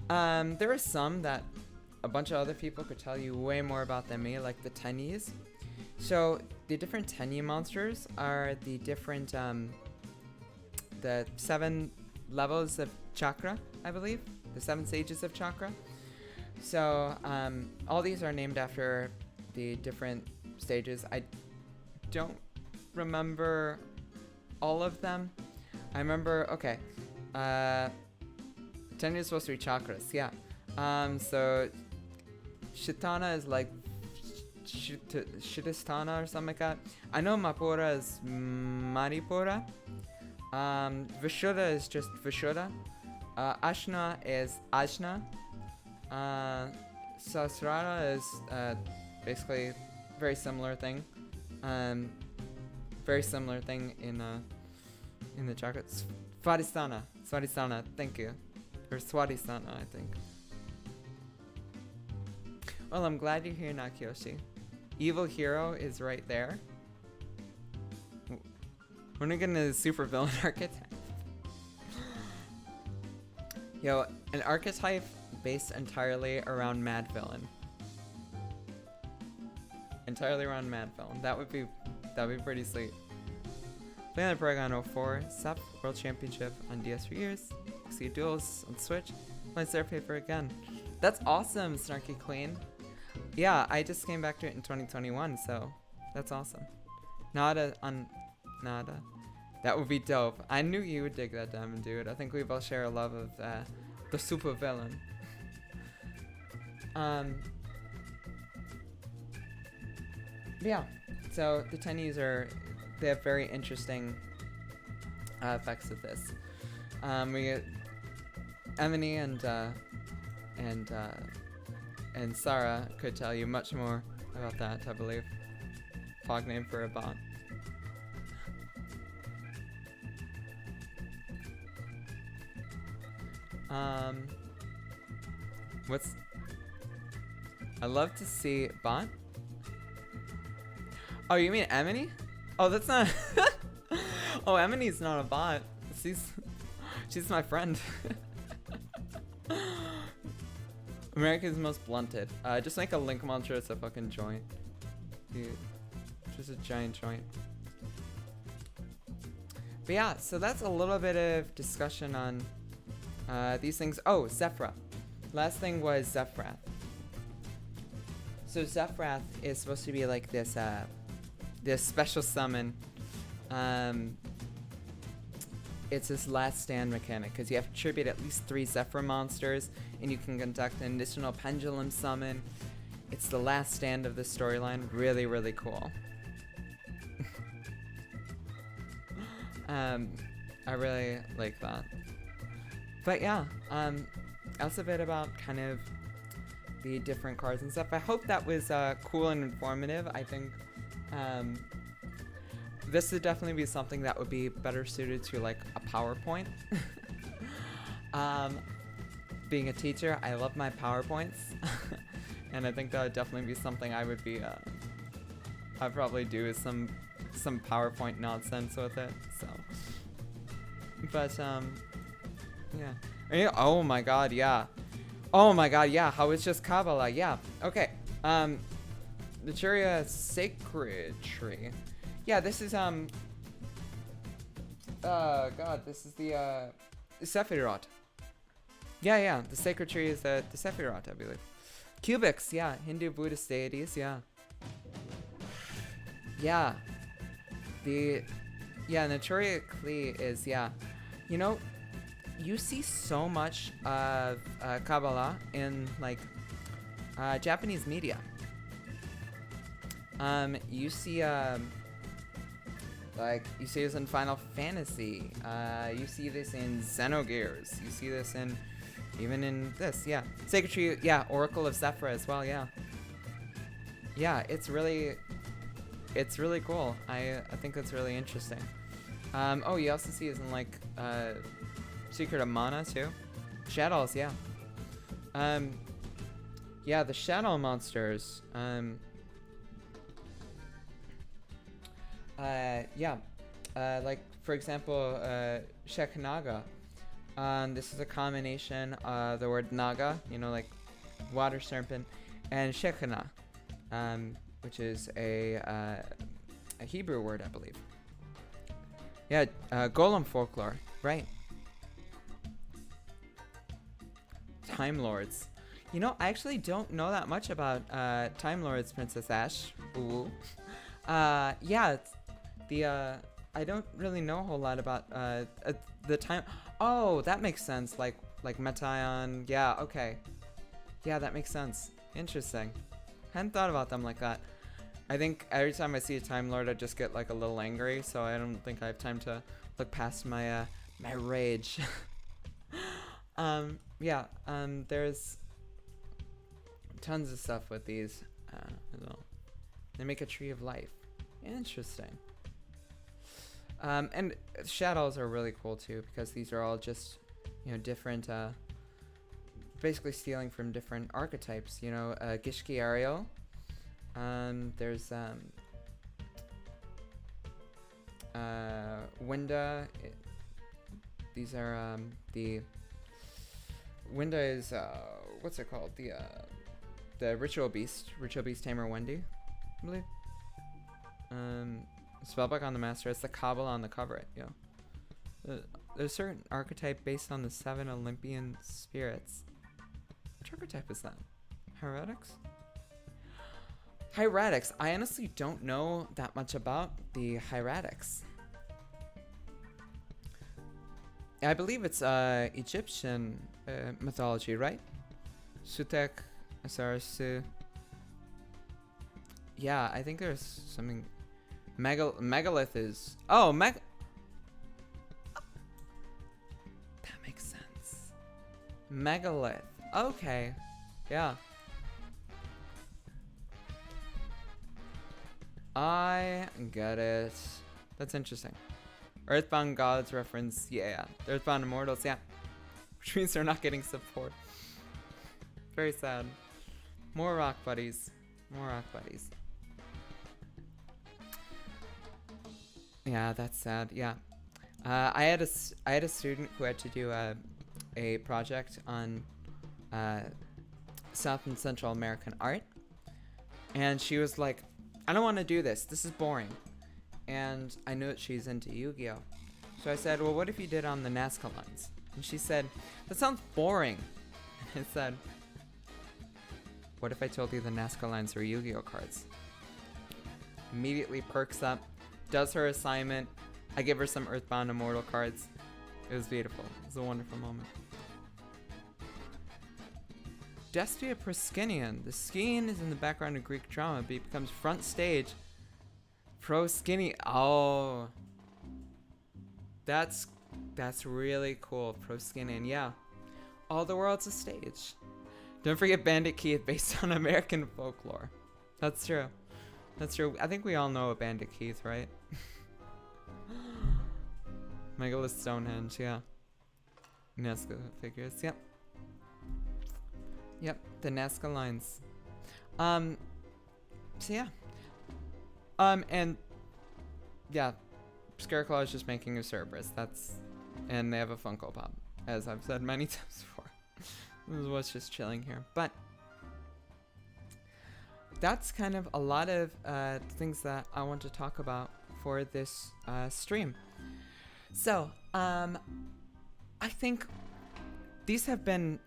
There are some that a bunch of other people could tell you way more about than me, like the Tennies. So the different Tenyi monsters are the different the 7 levels of chakra, I believe, the 7 stages of chakra. So all these are named after the different stages. I don't remember all of them. I remember, okay, Tenyi is supposed to be chakras, yeah. So Shitana is like Shitistana or something like that. I know Mapura is Maripura. Vishuddha is just Vishuddha. Ashna is Ajna. Sasrara is basically very similar thing. Very similar thing in the chakras. Swadhisthana, thank you. Or Swadhisthana, I think. Well, I'm glad you're here, Nakyoshi. Evil Hero is right there. We're not getting a super villain archetype. Yo, an archetype based entirely around Mad Villain. Entirely around Mad Villain. That'd be pretty sweet. Playing the Paragon 04, SEP World Championship on DS for years. See duels on Switch. Play Star Paper again. That's awesome, Snarky Queen. Yeah, I just came back to it in 2021, so that's awesome. Nada. That would be dope. I knew you would dig that, Diamond Dude. I think we both share a love of the super villain. Yeah, so the Tennies they have very interesting effects of this. We get Emily and Sarah could tell you much more about that, I believe. Fog name for a bot. I love to see bot. Oh, you mean Emily? Oh, that's not. Oh, Emily's not a bot. She's my friend. America's most blunted. Just make a link monster as a fucking joint. Dude, just a giant joint. But yeah, so that's a little bit of discussion on these things. Oh, Zephyra. Last thing was Zephyrath. So Zephyrath is supposed to be like this special summon. It's this last stand mechanic because you have to tribute at least 3 Zephyr monsters, and you can conduct an additional pendulum summon. It's the last stand of the storyline. Really, really cool. I really like that. But yeah, that's a bit about kind of the different cards and stuff. I hope that was cool and informative. I think this would definitely be something that would be better suited to like a PowerPoint. Being a teacher, I love my PowerPoints. And I think that would definitely be something I would be, I'd probably do is some PowerPoint nonsense with it, so. But, yeah. Oh my god, yeah. Oh my god, yeah, how it's just Kabbalah, yeah. Okay, the Churia Sacred Tree. Yeah, this is, god, this is the, Sephiroth. Yeah, the Sacred Tree is the Sephiroth, I believe. Cubics, yeah. Hindu Buddhist deities, yeah. Yeah. The notorically is, yeah. You know, you see so much of Kabbalah in like Japanese media. You see like you see this in Final Fantasy. You see this in Xenogears. You see this in even in this, yeah. Sacred Tree, yeah. Oracle of Zephyr as well, yeah. Yeah, it's really cool. I think that's really interesting. Oh, you also see it in like Secret of Mana too. Shadows, yeah. Yeah, the shadow monsters. Yeah. Like for example, Sheknaga. This is a combination of the word naga, you know, like water serpent, and Shekhinah, which is a Hebrew word, I believe. Yeah, golem folklore, right? Time Lords. You know, I actually don't know that much about Time Lords, Princess Ash. Ooh. Yeah, it's the I don't really know a whole lot about the time. Oh, that makes sense. Like Metion. Yeah, okay. Yeah, that makes sense. Interesting. Hadn't thought about them like that. I think every time I see a Time Lord, I just get like a little angry, so I don't think I have time to look past my my rage. Yeah. There's tons of stuff with these. They make a tree of life. Interesting. And shadows are really cool too, because these are all just, you know, different, basically stealing from different archetypes. You know, Gishki Ariel. There's Winda. These are the Winda is what's it called? The Ritual Beast Tamer Wendy, I believe. Spellbook on the Master. It's the Kabbalah on the cover. You know, there's a certain archetype based on the 7 Olympian spirits. Which archetype is that? Heretics? Hieratics. I honestly don't know that much about the Hieratics. I believe it's Egyptian mythology, right? Sutek, Asarasu. Yeah, I think there's something. Megalith is. Oh, that makes sense. Megalith. Okay. Yeah. I get it. That's interesting. Earthbound Gods reference. Yeah. The Earthbound Immortals. Yeah. Which means they're not getting support. Very sad. More rock buddies. Yeah, that's sad. Yeah. I had a student who had to do a project on South and Central American art, and she was like, I don't want to do this. This is boring. And I knew that she's into Yu-Gi-Oh. So I said, well, what if you did on the Nazca lines? And she said, that sounds boring. And I said, what if I told you the Nazca lines were Yu-Gi-Oh cards? Immediately perks up, does her assignment. I give her some Earthbound Immortal cards. It was beautiful. It was a wonderful moment. Destia Proskinian. The skiing is in the background of Greek drama, but it becomes front stage. Proskini. Oh. That's really cool. Proskinian, yeah. All the world's a stage. Don't forget Bandit Keith, based on American folklore. That's true. That's true. I think we all know a Bandit Keith, right? Megalith Stonehenge, yeah. Nazca figures, yep. Yep, the Nazca lines. So yeah. And yeah, Scareclaw is just making a Cerberus. And they have a Funko Pop, as I've said many times before. This is what's just chilling here. But that's kind of a lot of things that I want to talk about for this stream. So, I think these have been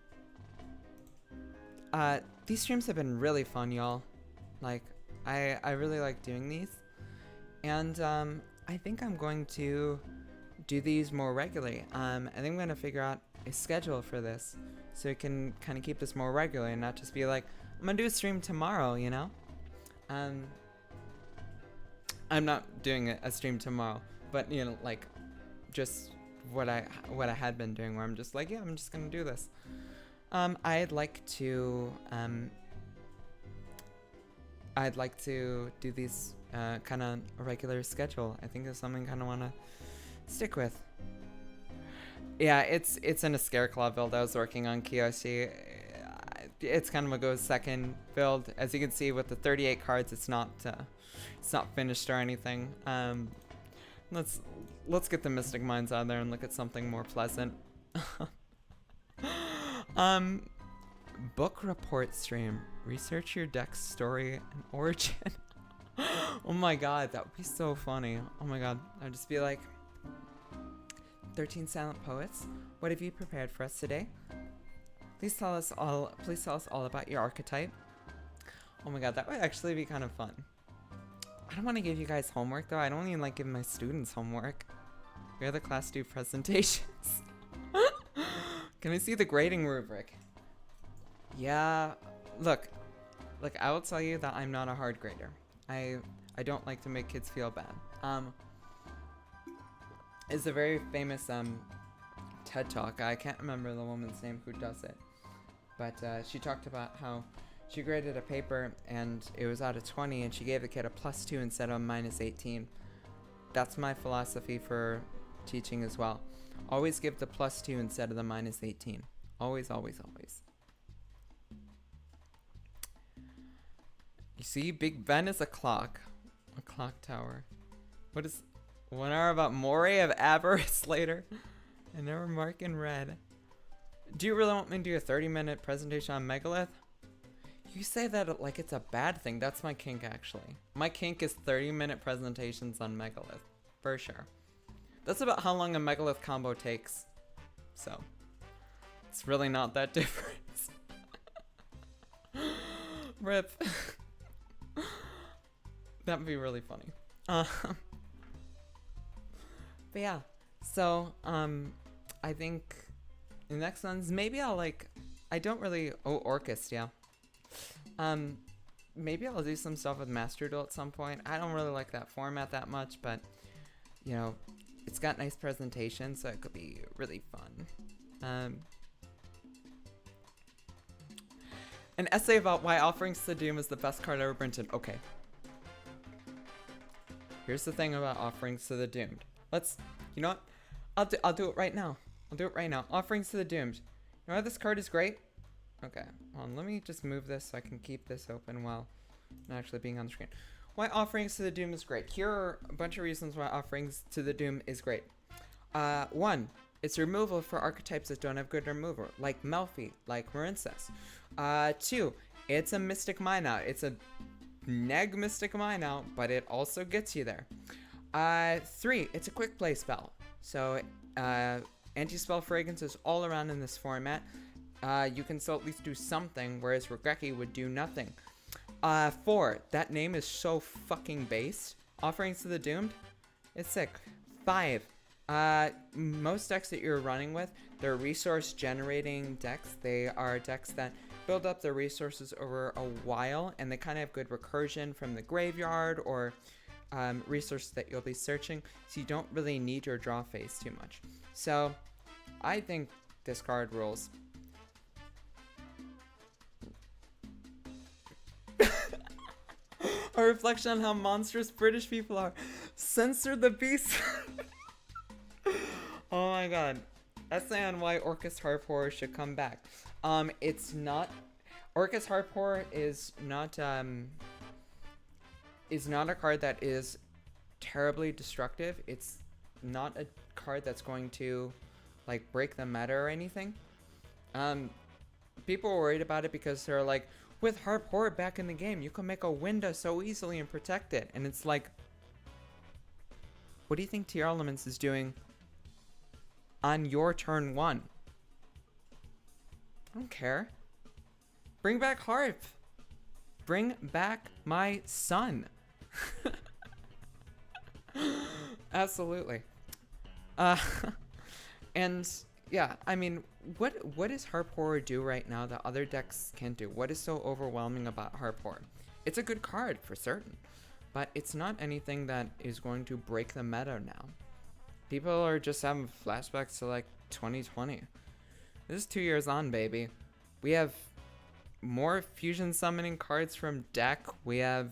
these streams have been really fun, y'all. Like, I really like doing these. And I think I'm going to do these more regularly. I think I'm going to figure out a schedule for this so we can kind of keep this more regular and not just be like, I'm going to do a stream tomorrow, you know? I'm not doing a stream tomorrow, but, you know, like, just what I had been doing, where I'm just like, yeah, I'm just going to do this. I'd like to do these kind of a regular schedule. I think it's something I kind of want to stick with. Yeah, it's in a Scare Claw build I was working on, Kiyoshi. It's kind of a go second build. As you can see with the 38 cards, it's not finished or anything. Let's get the Mystic Minds out there and look at something more pleasant. Book report stream. Research your deck's story and origin. Oh my god, that would be so funny. Oh my god, I'd just be like, 13 silent poets, what have you prepared for us today? Please tell us all about your archetype. Oh my god, that would actually be kind of fun. I don't want to give you guys homework though. I don't even like giving my students homework. We have the class do presentations. Can I see the grading rubric? Yeah, look, I will tell you that I'm not a hard grader. I don't like to make kids feel bad. It's a very famous TED Talk. I can't remember the woman's name who does it, but she talked about how she graded a paper and it was out of 20 and she gave the kid a +2 instead of a -18. That's my philosophy for teaching as well. Always give the +2 instead of the -18. Always, always, always. You see, Big Ben is a clock tower. What is 1 hour about Moray of Avarice later? I never mark in red. Do you really want me to do a 30-minute presentation on Megalith? You say that like it's a bad thing. That's my kink, actually. My kink is 30-minute presentations on Megalith, for sure. That's about how long a Megalith combo takes. So, it's really not that different. Rip. That would be really funny. But yeah, so I think the next ones, maybe I'll I don't really, Orcus, yeah. Maybe I'll do some stuff with Master Duel at some point. I don't really like that format that much, but you know, it's got nice presentations, so it could be really fun. An essay about why Offerings to the Doom is the best card ever printed. Okay. Here's the thing about Offerings to the Doomed. You know what? I'll do it right now. Offerings to the Doomed. You know why this card is great? Okay, hold on, let me just move this so I can keep this open while not actually being on the screen. Why Offerings to the Doom is great. Here are a bunch of reasons why Offerings to the Doom is great. 1, it's removal for archetypes that don't have good removal, like Melfi, like Marincess. 2, it's a Mystic Mine Out. It's a neg Mystic Mine Out, but it also gets you there. 3, it's a quick play spell. So, anti-spell fragrance is all around in this format. You can still at least do something, whereas Regeki would do nothing. 4, that name is so fucking based. Offerings to the Doomed, it's sick. 5, most decks that you're running with, they're resource generating decks. They are decks that build up their resources over a while, and they kind of have good recursion from the graveyard or resources that you'll be searching, so you don't really need your draw phase too much. So I think this card rules. A reflection on how monstrous British people are. Censor the beast. Oh my god. Essay on why Orcus Harp Horror should come back. It's not... Orcus Harp Horror is not a card that is terribly destructive. It's not a card that's going to, break the meta or anything. People are worried about it because they're like, with Harp Horror back in the game, you can make a window so easily and protect it. And it's like, what do you think Tier Elements is doing on your turn 1? I don't care. Bring back Harp. Bring back my son. Absolutely. Uh, and yeah, I mean, what does Harp Horror do right now that other decks can't do? What is so overwhelming about Harp Horror? It's a good card for certain, but it's not anything that is going to break the meta now. People are just having flashbacks to like 2020. This is 2 years on, baby. We have more fusion summoning cards from deck. We have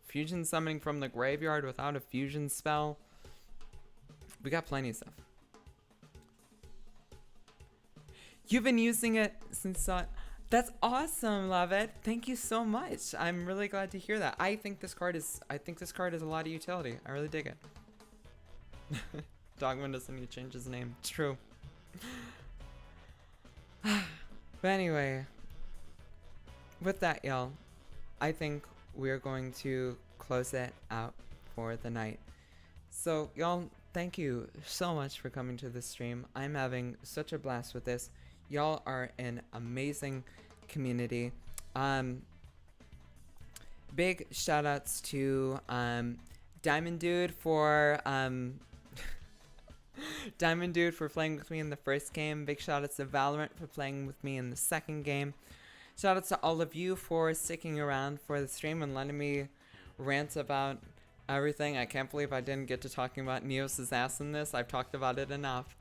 fusion summoning from the graveyard without a fusion spell. We got plenty of stuff. You've been using it since that's awesome, love it. Thank you so much. I'm really glad to hear that. I think this card is a lot of utility. I really dig it. Dogman doesn't need to change his name. It's true. But anyway, with that, y'all, I think we're going to close it out for the night. So, y'all, thank you so much for coming to this stream. I'm having such a blast with this. Y'all are an amazing community. Big shout outs to Diamond Dude for Diamond Dude for playing with me in the first game. Big shout outs to Valorant for playing with me in the second game. Shout outs to all of you for sticking around for the stream and letting me rant about everything. I can't believe I didn't get to talking about Neos' ass in this. I've talked about it enough.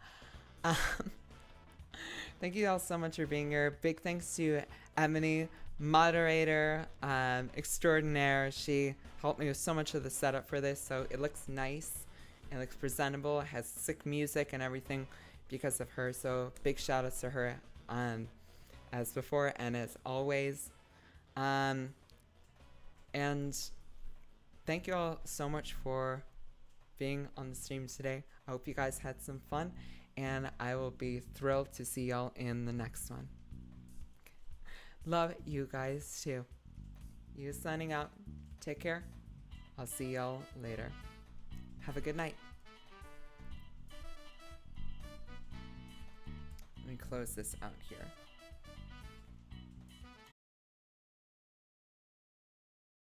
Thank you all so much for being here. Big thanks to Ebony, moderator extraordinaire. She helped me with so much of the setup for this, so it looks nice. It looks presentable. It has sick music and everything because of her. So big shout outs to her as before and as always. And thank you all so much for being on the stream today. I hope you guys had some fun, and I will be thrilled to see y'all in the next one. Okay. Love you guys too. You signing out. Take care. I'll see y'all later. Have a good night. Let me close this out here.